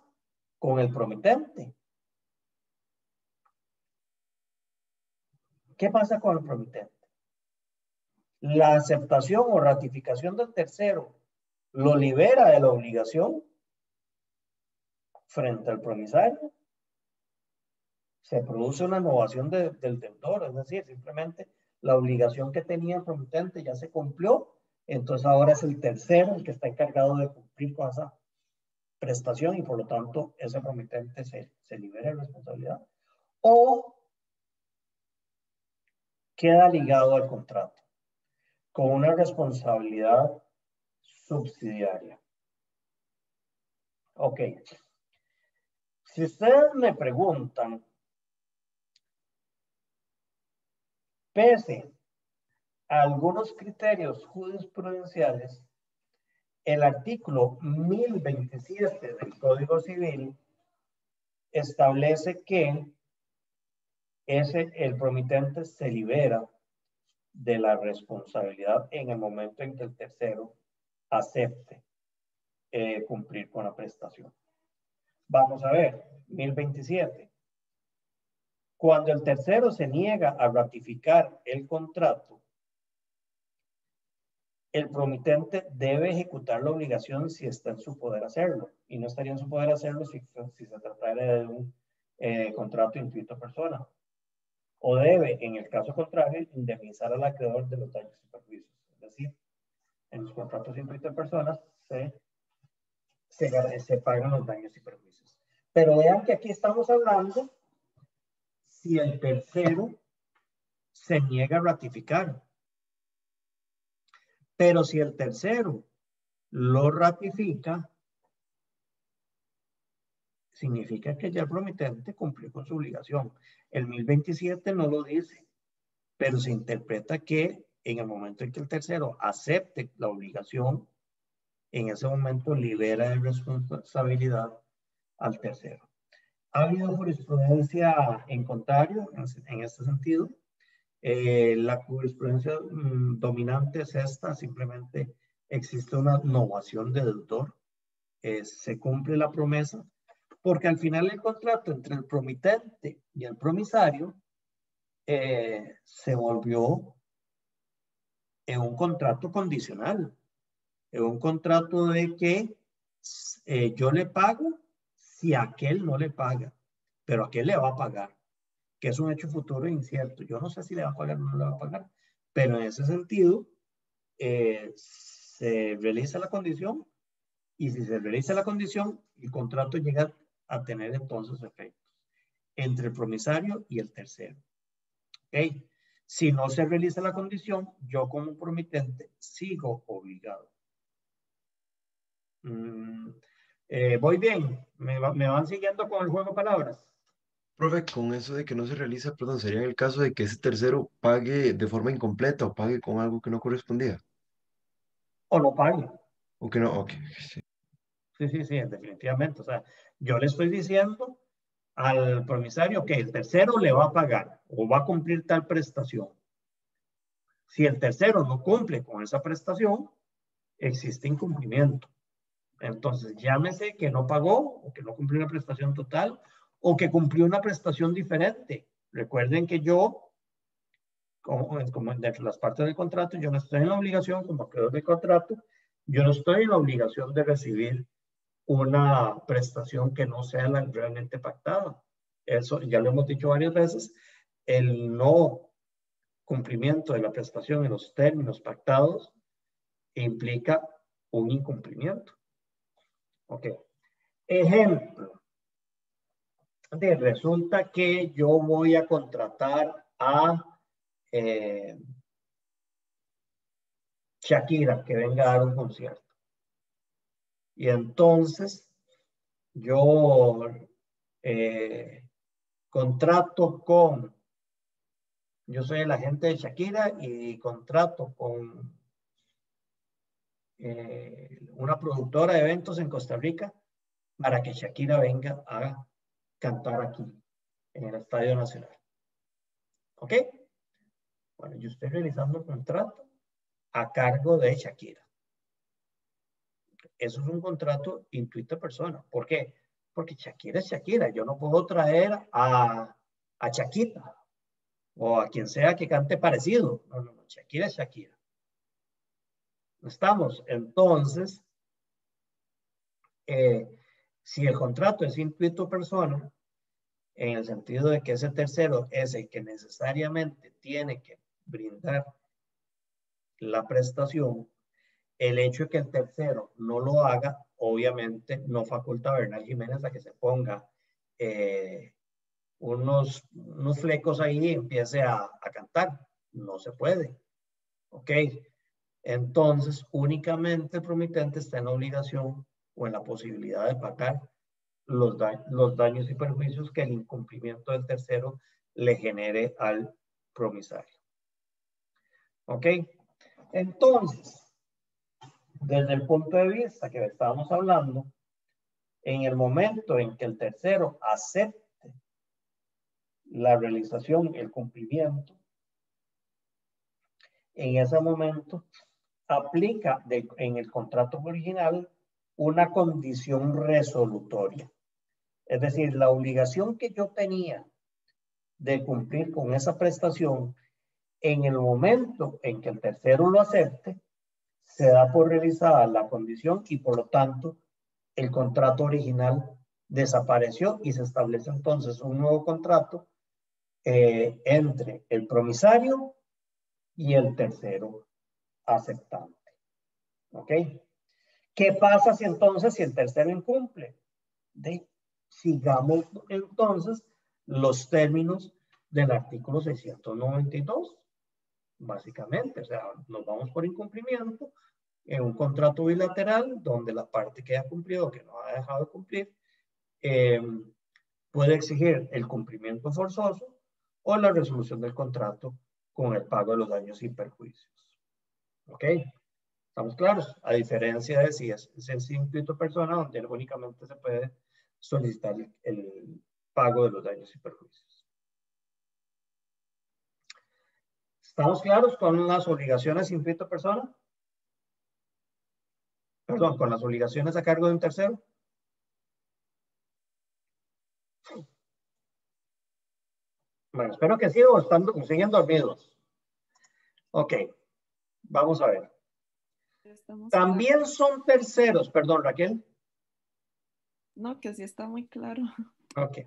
con el promitente? ¿Qué pasa con el promitente? La aceptación o ratificación del tercero lo libera de la obligación frente al promisario. Se produce una innovación del deudor, es decir, simplemente la obligación que tenía el promitente ya se cumplió, entonces ahora es el tercero el que está encargado de cumplir con esa prestación y por lo tanto ese promitente se libera de responsabilidad o queda ligado al contrato con una responsabilidad subsidiaria. Ok. Si ustedes me preguntan, pese a algunos criterios jurisprudenciales, el artículo 1027 del Código Civil establece que el promitente se libera de la responsabilidad en el momento en que el tercero acepte cumplir con la prestación. Vamos a ver, 1027. Cuando el tercero se niega a ratificar el contrato, el promitente debe ejecutar la obligación si está en su poder hacerlo, y no estaría en su poder hacerlo si se tratara de un contrato intuito persona. O debe, en el caso contrario, indemnizar al acreedor de los daños y perjuicios. Es decir, en los contratos intuito personas se pagan los daños y perjuicios. Pero vean que aquí estamos hablando si el tercero se niega a ratificar. Pero si el tercero lo ratifica, significa que ya el promitente cumplió con su obligación. El 1027 no lo dice, pero se interpreta que en el momento en que el tercero acepte la obligación, en ese momento libera de responsabilidad al tercero. Ha habido jurisprudencia en contrario en este sentido. La jurisprudencia dominante es esta, simplemente existe una novación de deudor, se cumple la promesa, porque al final el contrato entre el promitente y el promisario se volvió en un contrato condicional, en un contrato de que yo le pago si aquel no le paga, pero aquel le va a pagar, que es un hecho futuro incierto. Yo no sé si le va a pagar o no le va a pagar, pero en ese sentido se realiza la condición y si se realiza la condición, el contrato llega a tener entonces efectos entre el promisario y el tercero. ¿Okay? Si no se realiza la condición, yo como promitente sigo obligado. Voy bien, ¿Me van siguiendo con el juego de palabras? Profe, con eso de que no se realiza, perdón, sería en el caso de que ese tercero pague de forma incompleta o pague con algo que no correspondía. O no pague. O que no, ok. Sí, definitivamente. O sea, yo le estoy diciendo al promisario que el tercero le va a pagar o va a cumplir tal prestación. Si el tercero no cumple con esa prestación, existe incumplimiento. Entonces, llámese que no pagó o que no cumplió una prestación total o que cumplió una prestación diferente. Recuerden que yo, como dentro de las partes del contrato, yo no estoy en la obligación, como acreedor del contrato, yo no estoy en la obligación de recibir una prestación que no sea la realmente pactada. Eso ya lo hemos dicho varias veces. El no cumplimiento de la prestación en los términos pactados implica un incumplimiento. Ok. Ejemplo. Resulta que yo voy a contratar a Shakira que venga a dar un concierto. Y entonces yo contrato con, yo soy el agente de Shakira y contrato con una productora de eventos en Costa Rica para que Shakira venga a cantar aquí en el Estadio Nacional. ¿Ok? Bueno, yo estoy realizando un contrato a cargo de Shakira. Eso es un contrato intuito persona. ¿Por qué? Porque Shakira es Shakira. Yo no puedo traer a Shakira o a quien sea que cante parecido. No, no, no. Shakira es Shakira. ¿Estamos? Entonces, si el contrato es intuito persona, en el sentido de que ese tercero es el que necesariamente tiene que brindar la prestación, el hecho de que el tercero no lo haga, obviamente no faculta a Bernal Jiménez a que se ponga unos flecos ahí y empiece a cantar. No se puede. ¿Ok? Entonces, únicamente el promitente está en la obligación o en la posibilidad de pagar los daños y perjuicios que el incumplimiento del tercero le genere al promisario. ¿Ok? Entonces, desde el punto de vista que estábamos hablando, en el momento en que el tercero acepte la realización, el cumplimiento, en ese momento aplica en el contrato original una condición resolutoria. Es decir, la obligación que yo tenía de cumplir con esa prestación, en el momento en que el tercero lo acepte, se da por realizada la condición y por lo tanto el contrato original desapareció y se establece entonces un nuevo contrato entre el promisario y el tercero aceptante. ¿Ok? ¿Qué pasa si entonces si el tercero incumple? Sigamos entonces los términos del artículo 692, básicamente. O sea, nos vamos por incumplimiento en un contrato bilateral donde la parte que ha cumplido o que no ha dejado de cumplir puede exigir el cumplimiento forzoso o la resolución del contrato con el pago de los daños y perjuicios. ¿Ok? ¿Estamos claros? A diferencia de si es intuito persona, donde únicamente se puede solicitar el pago de los daños y perjuicios. ¿Estamos claros con las obligaciones intuito persona? Perdón, con las obligaciones a cargo de un tercero. Bueno, espero que sí o siguen dormidos. Ok, vamos a ver. También son terceros, perdón, Raquel. No, que sí está muy claro. Ok.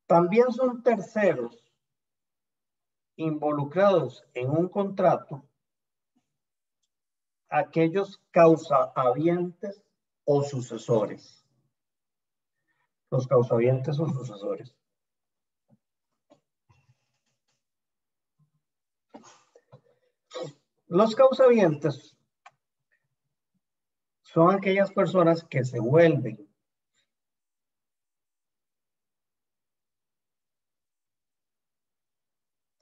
También son terceros involucrados en un contrato aquellos causahabientes o sucesores. Los causahabientes o sucesores. Los causahabientes son aquellas personas que se vuelven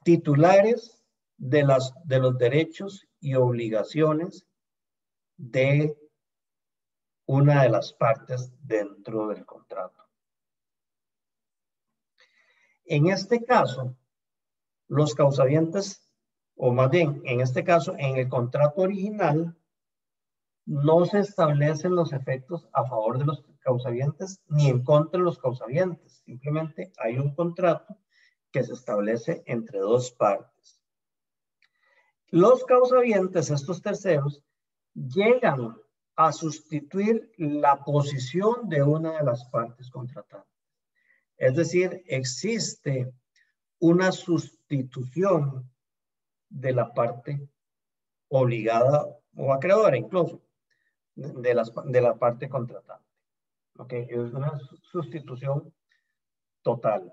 titulares de los derechos y obligaciones de una de las partes dentro del contrato. En este caso, los causahabientes, o más bien, en este caso, en el contrato original, no se establecen los efectos a favor de los causahabientes ni en contra de los causahabientes. Simplemente hay un contrato que se establece entre dos partes. Los causahabientes, estos terceros, llegan a sustituir la posición de una de las partes contratantes. Es decir, existe una sustitución de la parte obligada o acreedora incluso. de la parte contratante. ¿Ok? Es una sustitución total.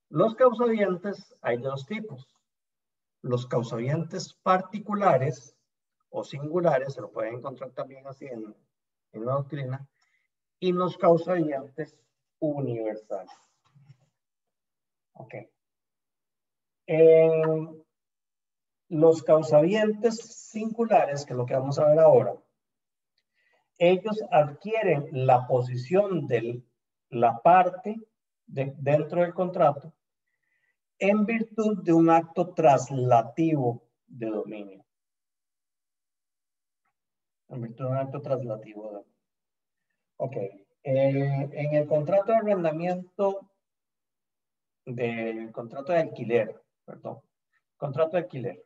Los causavientes hay de dos tipos. Los causavientes particulares o singulares, se lo pueden encontrar también así en la doctrina, y los causavientes universales. Ok. Los causavientes singulares, que es lo que vamos a ver ahora, ellos adquieren la posición de la parte dentro del contrato en virtud de un acto traslativo de dominio. En virtud de un acto traslativo de dominio. Ok. En el contrato de arrendamiento, del contrato de alquiler, perdón, contrato de alquiler,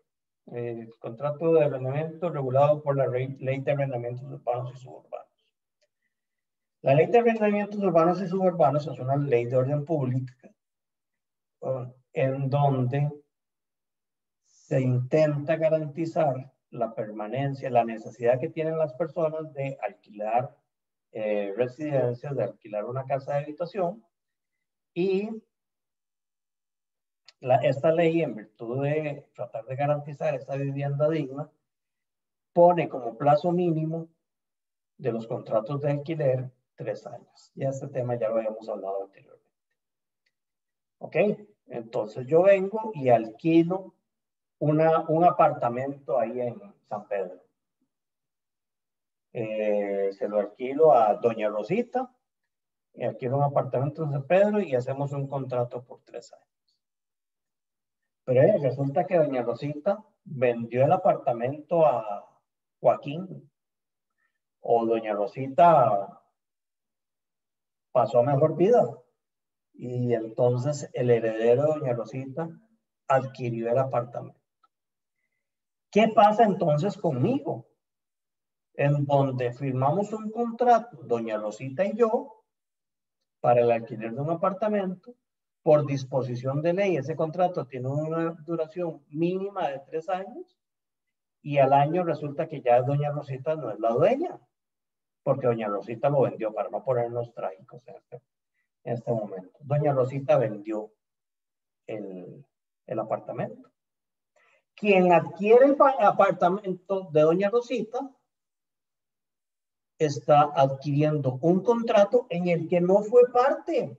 contrato de arrendamiento regulado por la Ley de Arrendamientos Urbanos y Suburbanos. La Ley de Arrendamientos Urbanos y Suburbanos es una ley de orden público en donde se intenta garantizar la permanencia, la necesidad que tienen las personas de alquilar residencias, de alquilar una casa de habitación, y esta ley, en virtud de tratar de garantizar esa vivienda digna, pone como plazo mínimo de los contratos de alquiler 3 años. Y este tema ya lo habíamos hablado anteriormente. ¿Ok? Entonces yo vengo y alquilo un apartamento ahí en San Pedro. Se lo alquilo a doña Rosita, y alquilo un apartamento en San Pedro y hacemos un contrato por 3 años. Pero resulta que doña Rosita vendió el apartamento a Joaquín, o doña Rosita pasó a mejor vida, y entonces el heredero de doña Rosita adquirió el apartamento. ¿Qué pasa entonces conmigo? En donde firmamos un contrato, doña Rosita y yo, para el alquiler de un apartamento. Por disposición de ley, ese contrato tiene una duración mínima de 3 años, y al año resulta que ya doña Rosita no es la dueña, porque doña Rosita lo vendió, para no ponernos trágicos en este momento. Doña Rosita vendió el apartamento. Quien adquiere el apartamento de doña Rosita está adquiriendo un contrato en el que no fue parte.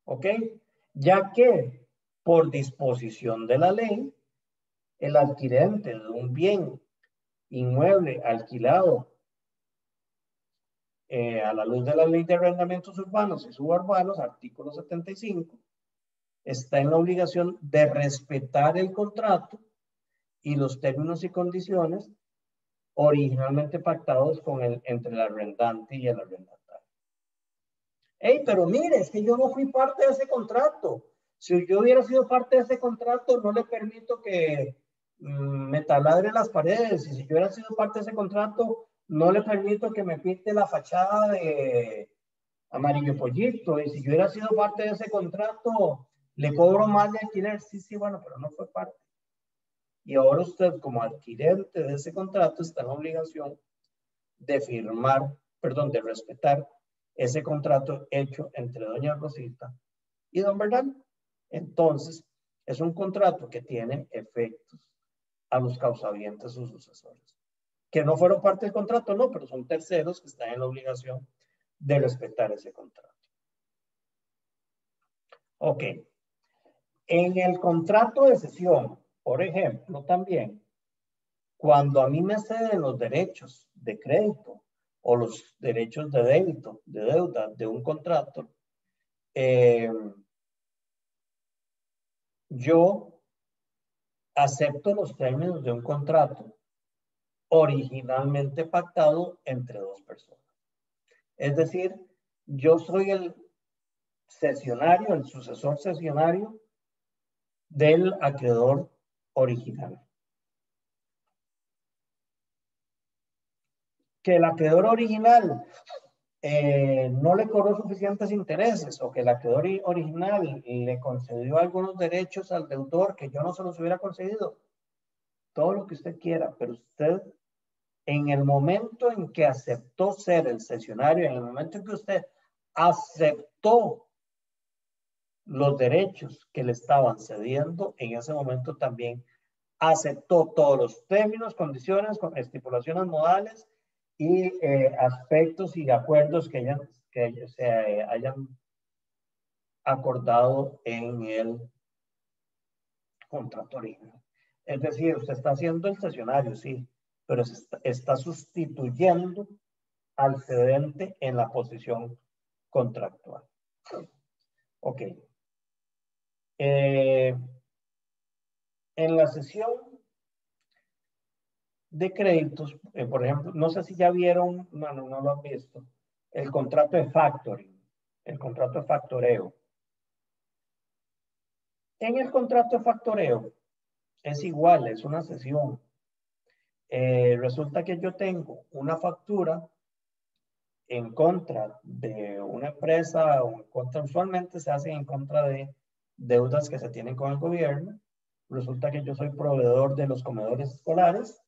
¿Ok? Ya que por disposición de la ley, el adquirente de un bien inmueble alquilado a la luz de la Ley de Arrendamientos Urbanos y Suburbanos, artículo 75, está en la obligación de respetar el contrato y los términos y condiciones originalmente pactados entre el arrendante y el arrendatario. Hey, pero mire, es que yo no fui parte de ese contrato. Si yo hubiera sido parte de ese contrato, no le permito que me taladre las paredes. Y si yo hubiera sido parte de ese contrato, no le permito que me pinte la fachada de amarillo pollito. Y si yo hubiera sido parte de ese contrato, le cobro más de alquiler. Sí, bueno, pero no fue parte. Y ahora usted, como adquirente de ese contrato, está en la obligación de firmar, perdón, de respetar ese contrato hecho entre doña Rosita y don Bernal. Entonces, es un contrato que tiene efectos a los causavientes o sucesores, que no fueron parte del contrato, no, pero son terceros que están en la obligación de respetar ese contrato. Ok. En el contrato de cesión, por ejemplo, también, cuando a mí me ceden los derechos de crédito o los derechos de débito, de deuda de un contrato, yo acepto los términos de un contrato originalmente pactado entre dos personas. Es decir, yo soy el cesionario, el sucesor cesionario del acreedor original. Que el acreedor original no le cobró suficientes intereses, o que el acreedor original le concedió algunos derechos al deudor que yo no se los hubiera concedido, todo lo que usted quiera, pero usted, en el momento en que aceptó ser el cesionario, en el momento en que usted aceptó los derechos que le estaban cediendo, en ese momento también aceptó todos los términos, condiciones, estipulaciones modales y aspectos y acuerdos que se hayan acordado en el contrato original. Es decir, usted está haciendo el cesionario, sí, pero se está sustituyendo al cedente en la posición contractual. Ok. En la sesión de créditos, por ejemplo, no sé si ya vieron, no lo han visto, el contrato de factoring, el contrato de factoreo. En el contrato de factoreo es igual, es una sesión. Resulta que yo tengo una factura en contra de una empresa, o en contra, usualmente se hace en contra de deudas que se tienen con el gobierno. Resulta que yo soy proveedor de los comedores escolares,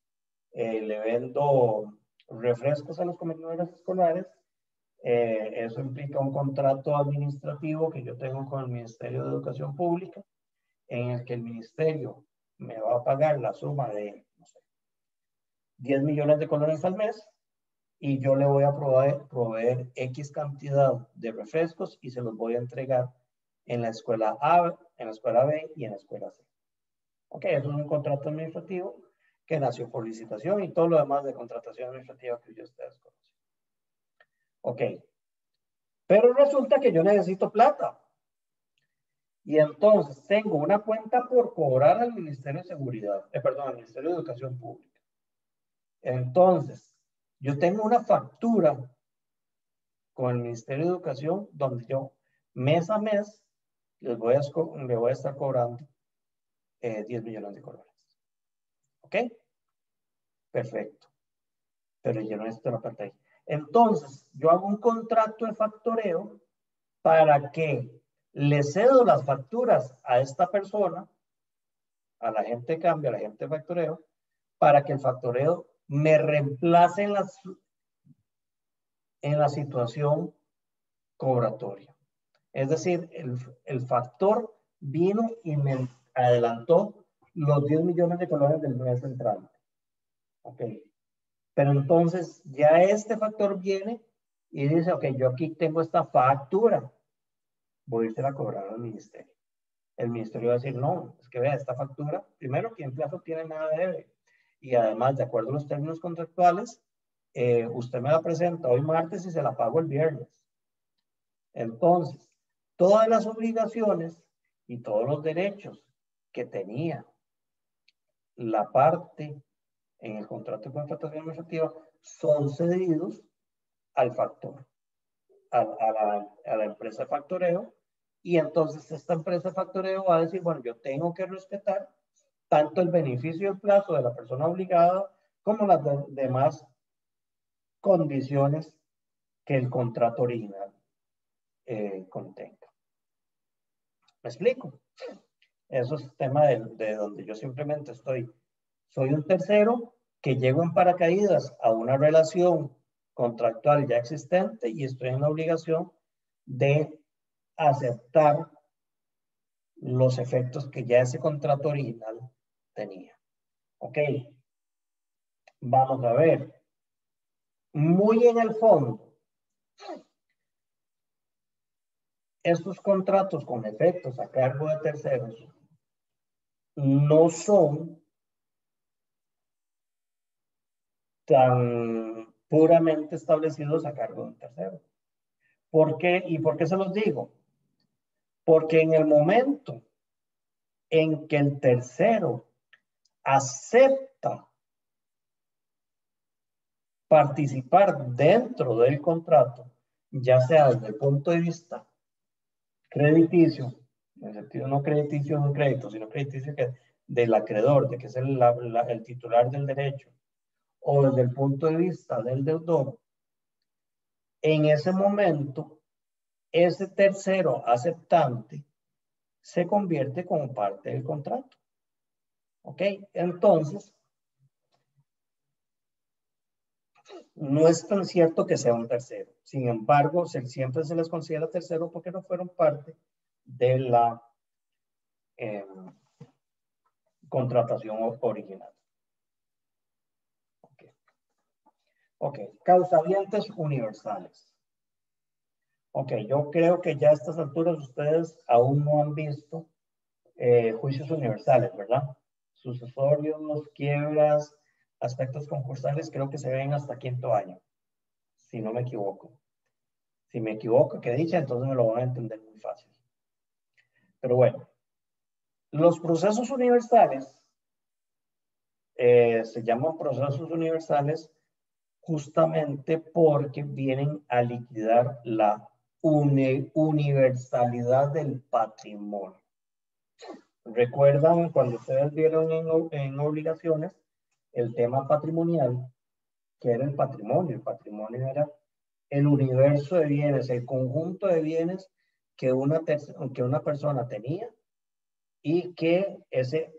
le vendo refrescos a los comedores escolares. Eso implica un contrato administrativo que yo tengo con el Ministerio de Educación Pública, en el que el ministerio me va a pagar la suma de, no sé, 10 millones de colones al mes, y yo le voy a proveer X cantidad de refrescos y se los voy a entregar en la escuela A, en la escuela B y en la escuela C. Ok, eso es un contrato administrativo que nació por licitación y todo lo demás de contratación administrativa que ustedes conocen. Ok, pero resulta que yo necesito plata. Y entonces tengo una cuenta por cobrar al Ministerio de Seguridad, perdón, al Ministerio de Educación Pública. Entonces, yo tengo una factura con el Ministerio de Educación donde yo mes a mes le voy a estar cobrando 10 millones de colones. ¿Ok? Perfecto. Pero yo no necesito la plata ahí. Entonces, yo hago un contrato de factoreo para que le cedo las facturas a esta persona, a la gente de cambio, a la gente de factoreo, para que el factoreo me reemplace en la situación cobratoria. Es decir, el factor vino y me adelantó los 10 millones de colones del mes entrante. Ok. Pero entonces ya este factor viene y dice, ok, yo aquí tengo esta factura, voy a irse a cobrar al ministerio. El ministerio va a decir, no, es que vea, esta factura, primero, que en plazo tiene nada de debe. Y además, de acuerdo a los términos contractuales, usted me la presenta hoy martes y se la pago el viernes. Entonces, todas las obligaciones y todos los derechos que tenía la parte en el contrato de contratación administrativa son cedidos al factor, a la empresa de factoreo, y entonces esta empresa de factoreo va a decir, bueno, yo tengo que respetar tanto el beneficio del plazo de la persona obligada como las demás condiciones que el contrato original contenga. ¿Me explico? Eso es tema de donde yo simplemente soy un tercero que llego en paracaídas a una relación contractual ya existente y estoy en la obligación de aceptar los efectos que ya ese contrato original tenía. Ok, vamos a ver. Muy en el fondo, estos contratos con efectos a cargo de terceros no son tan puramente establecidos a cargo de un tercero. ¿Por qué? ¿Y por qué se los digo? Porque en el momento en que el tercero acepta participar dentro del contrato, ya sea desde el punto de vista crediticio, en el sentido no crediticio de un crédito, sino crediticio del acreedor, de que es el titular del derecho, o desde el punto de vista del deudor, en ese momento, ese tercero aceptante se convierte como parte del contrato. ¿Ok? Entonces, no es tan cierto que sea un tercero. Sin embargo, siempre se les considera tercero porque no fueron parte de la contratación original. Ok, causavientes universales. Ok, yo creo que ya a estas alturas ustedes aún no han visto juicios universales, ¿verdad? Sucesorios, quiebras, aspectos concursales, creo que se ven hasta quinto año, si no me equivoco. Si me equivoco, ¿qué dicha? Entonces me lo van a entender muy fácil. Pero bueno, los procesos universales se llaman procesos universales justamente porque vienen a liquidar la universalidad del patrimonio. ¿Recuerdan cuando ustedes vieron en obligaciones el tema patrimonial? ¿Qué era el patrimonio? El patrimonio era el universo de bienes, el conjunto de bienes que una persona tenía y que ese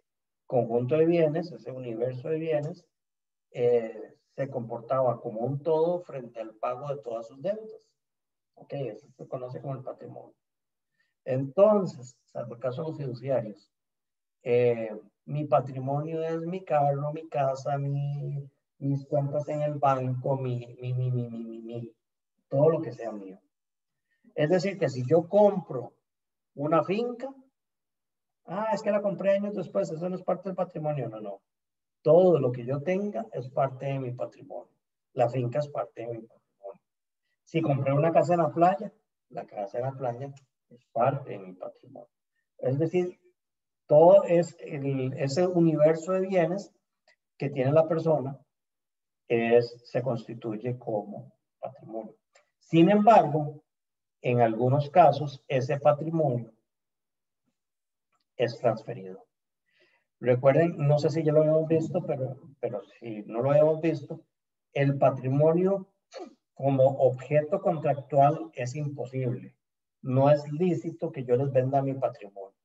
conjunto de bienes, ese universo de bienes, se comportaba como un todo frente al pago de todas sus deudas. Ok, eso se conoce como el patrimonio. Entonces, salvo el caso de los fiduciarios, mi patrimonio es mi carro, mi casa, mis cuentas en el banco, todo lo que sea mío. Es decir, que si yo compro una finca, es que la compré años después, eso no es parte del patrimonio, no. Todo lo que yo tenga es parte de mi patrimonio. La finca es parte de mi patrimonio. Si compré una casa en la playa, la casa en la playa es parte de mi patrimonio. Es decir, todo es ese universo de bienes que tiene la persona se constituye como patrimonio. Sin embargo, en algunos casos, ese patrimonio es transferido. Recuerden, no sé si ya lo habíamos visto, pero si no lo habíamos visto, el patrimonio como objeto contractual es imposible. No es lícito que yo les venda mi patrimonio.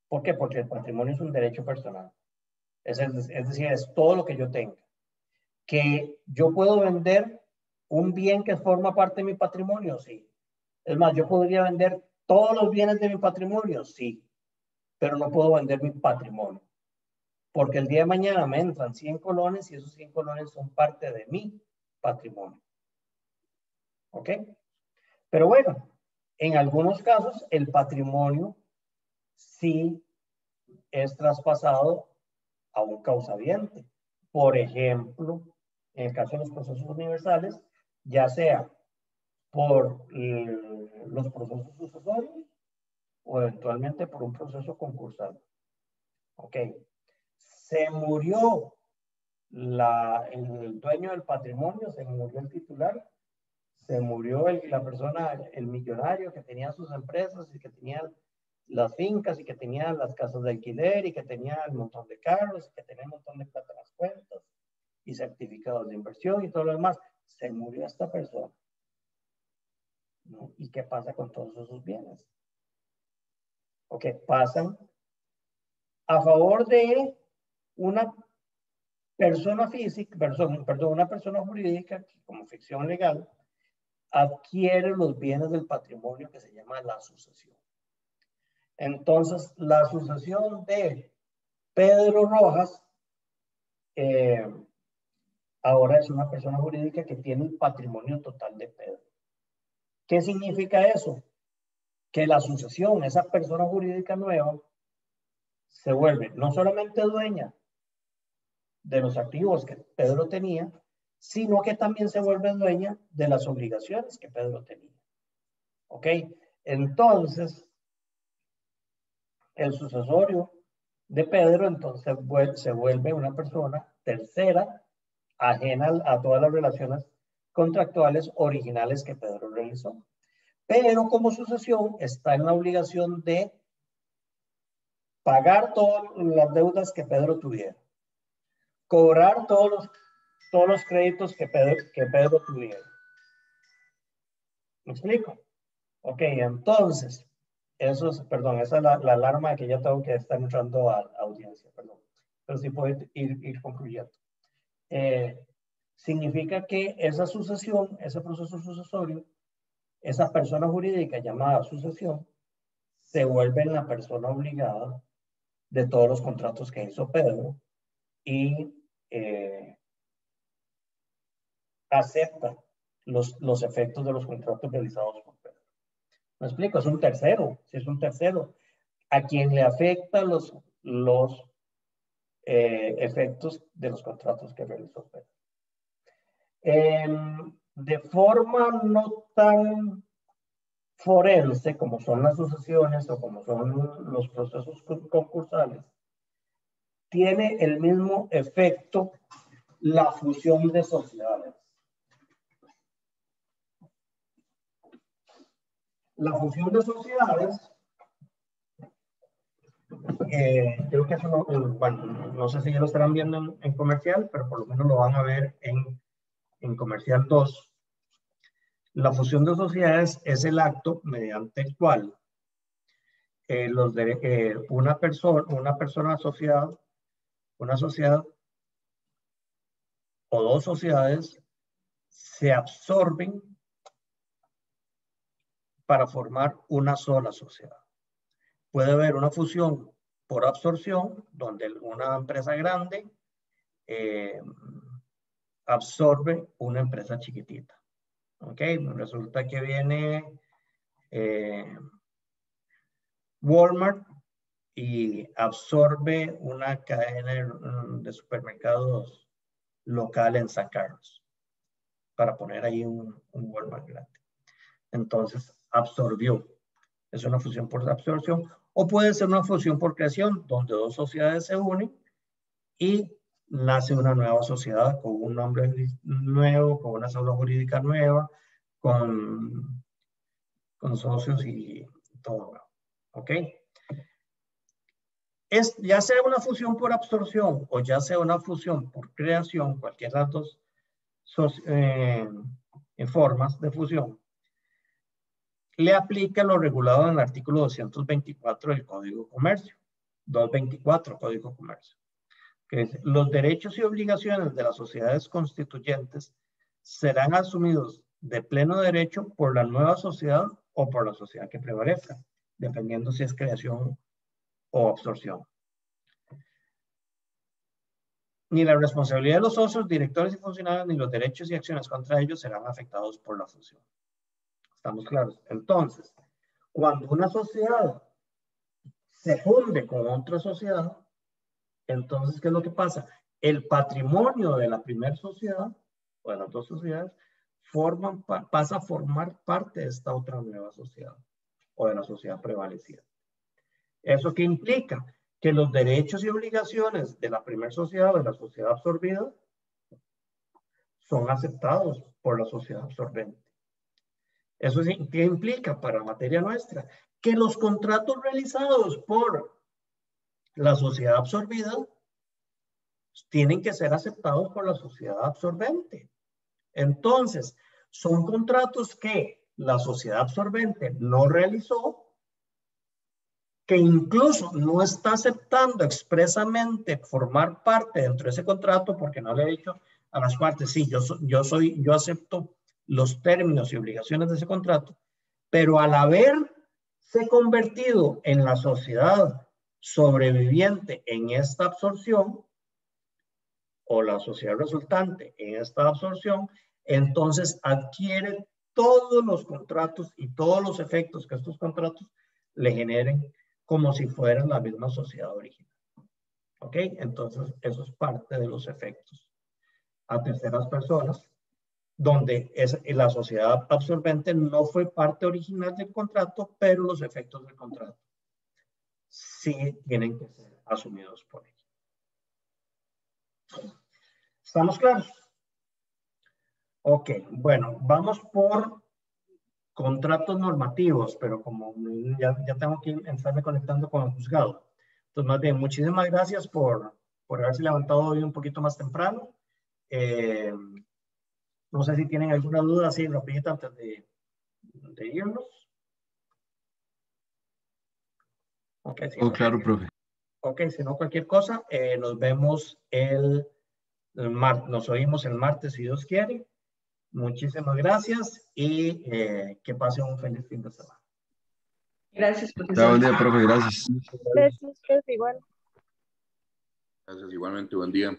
¿Por qué? Porque el patrimonio es un derecho personal. Es decir, es todo lo que yo tenga. Que yo puedo vender un bien que forma parte de mi patrimonio, sí. Es más, yo podría vender todos los bienes de mi patrimonio, sí. Pero no puedo vender mi patrimonio. Porque el día de mañana me entran 100 colones y esos 100 colones son parte de mi patrimonio. ¿Ok? Pero bueno, en algunos casos el patrimonio sí es traspasado a un causaviente. Por ejemplo, en el caso de los procesos universales, ya sea por los procesos sucesorios o eventualmente por un proceso concursal. Ok. Se murió el dueño del patrimonio, se murió el titular, se murió la persona, el millonario que tenía sus empresas y que tenía las fincas y que tenía las casas de alquiler y que tenía un montón de carros y que tenía un montón de plata en las cuentas y certificados de inversión y todo lo demás. Se murió esta persona, ¿no? ¿Y qué pasa con todos esos bienes? Ok, pasan a favor de una persona física, una persona jurídica que como ficción legal adquiere los bienes del patrimonio que se llama la sucesión. Entonces, la sucesión de Pedro Rojas ahora es una persona jurídica que tiene el patrimonio total de Pedro. ¿Qué significa eso? Que la sucesión, esa persona jurídica nueva, se vuelve no solamente dueña de los activos que Pedro tenía, sino que también se vuelve dueña de las obligaciones que Pedro tenía. ¿Ok? Entonces, el sucesorio de Pedro entonces se vuelve una persona tercera, ajena a todas las relaciones contractuales originales que Pedro realizó. Pero como sucesión está en la obligación de pagar todas las deudas que Pedro tuviera, cobrar todos los créditos que Pedro tuviera. ¿Me explico? Ok, entonces, perdón, esa es la alarma de que ya tengo que estar entrando a audiencia, perdón. Pero sí puedo ir concluyendo. significa que esa sucesión, ese proceso sucesorio, esa persona jurídica llamada sucesión, se vuelve la persona obligada de todos los contratos que hizo Pedro y acepta los efectos de los contratos realizados por Pedro. ¿Me explico? Es un tercero, si es un tercero, a quien le afecta los efectos de los contratos que realizó Pedro. De forma no tan forense como son las sucesiones o como son los procesos concursales, tiene el mismo efecto la fusión de sociedades. La fusión de sociedades, creo que eso no, bueno, no sé si ya lo estarán viendo en comercial, pero por lo menos lo van a ver en comercial 2. La fusión de sociedades es el acto mediante el cual una sociedad o dos sociedades se absorben para formar una sola sociedad. Puede haber una fusión por absorción, donde una empresa grande absorbe una empresa chiquitita. ¿Ok? Resulta que viene Walmart y absorbe una cadena de supermercados local en San Carlos, para poner ahí un Walmart grande. Entonces, absorbió. Es una fusión por absorción, o puede ser una fusión por creación, donde dos sociedades se unen y nace una nueva sociedad con un nombre nuevo, con una sola jurídica nueva, con socios y todo. ¿Ok? Ya sea una fusión por absorción o ya sea una fusión por creación, cualquiera de las dos formas de fusión, le aplica lo regulado en el artículo 224 del Código de Comercio, 224 Código de Comercio, que dice: los derechos y obligaciones de las sociedades constituyentes serán asumidos de pleno derecho por la nueva sociedad o por la sociedad que prevalezca, dependiendo si es creación o absorción. Ni la responsabilidad de los socios, directores y funcionarios, ni los derechos y acciones contra ellos serán afectados por la fusión. ¿Estamos claros? Entonces, cuando una sociedad se funde con otra sociedad, entonces, ¿qué es lo que pasa? El patrimonio de la primera sociedad, o de las dos sociedades, pasa a formar parte de esta otra nueva sociedad, o de la sociedad prevalecida. ¿Eso qué implica? Que los derechos y obligaciones de la primera sociedad o de la sociedad absorbida son aceptados por la sociedad absorbente. ¿Eso qué implica para la materia nuestra? Que los contratos realizados por la sociedad absorbida tienen que ser aceptados por la sociedad absorbente. Entonces, son contratos que la sociedad absorbente no realizó, que incluso no está aceptando expresamente formar parte dentro de ese contrato, porque no le ha dicho a las partes: sí, yo acepto los términos y obligaciones de ese contrato, pero al haberse convertido en la sociedad sobreviviente en esta absorción, o la sociedad resultante en esta absorción, entonces adquiere todos los contratos y todos los efectos que estos contratos le generen, como si fueran la misma sociedad original. ¿Ok? Entonces, eso es parte de los efectos a terceras personas, donde la sociedad absorbente no fue parte original del contrato, pero los efectos del contrato sí tienen que ser asumidos por ella. ¿Estamos claros? Ok, bueno, vamos por contratos normativos, pero como ya tengo que estarme conectando con el juzgado. Entonces, más bien, muchísimas gracias por haberse levantado hoy un poquito más temprano. No sé si tienen alguna duda así rapidita antes de irnos. Okay, claro, profe. Ok, si no cualquier cosa, nos vemos el Nos oímos el martes si Dios quiere. Muchísimas gracias y que pasen un feliz fin de semana. Gracias, Chao, profesor. buen día, profe, gracias. Gracias, igual. Gracias, igualmente, buen día.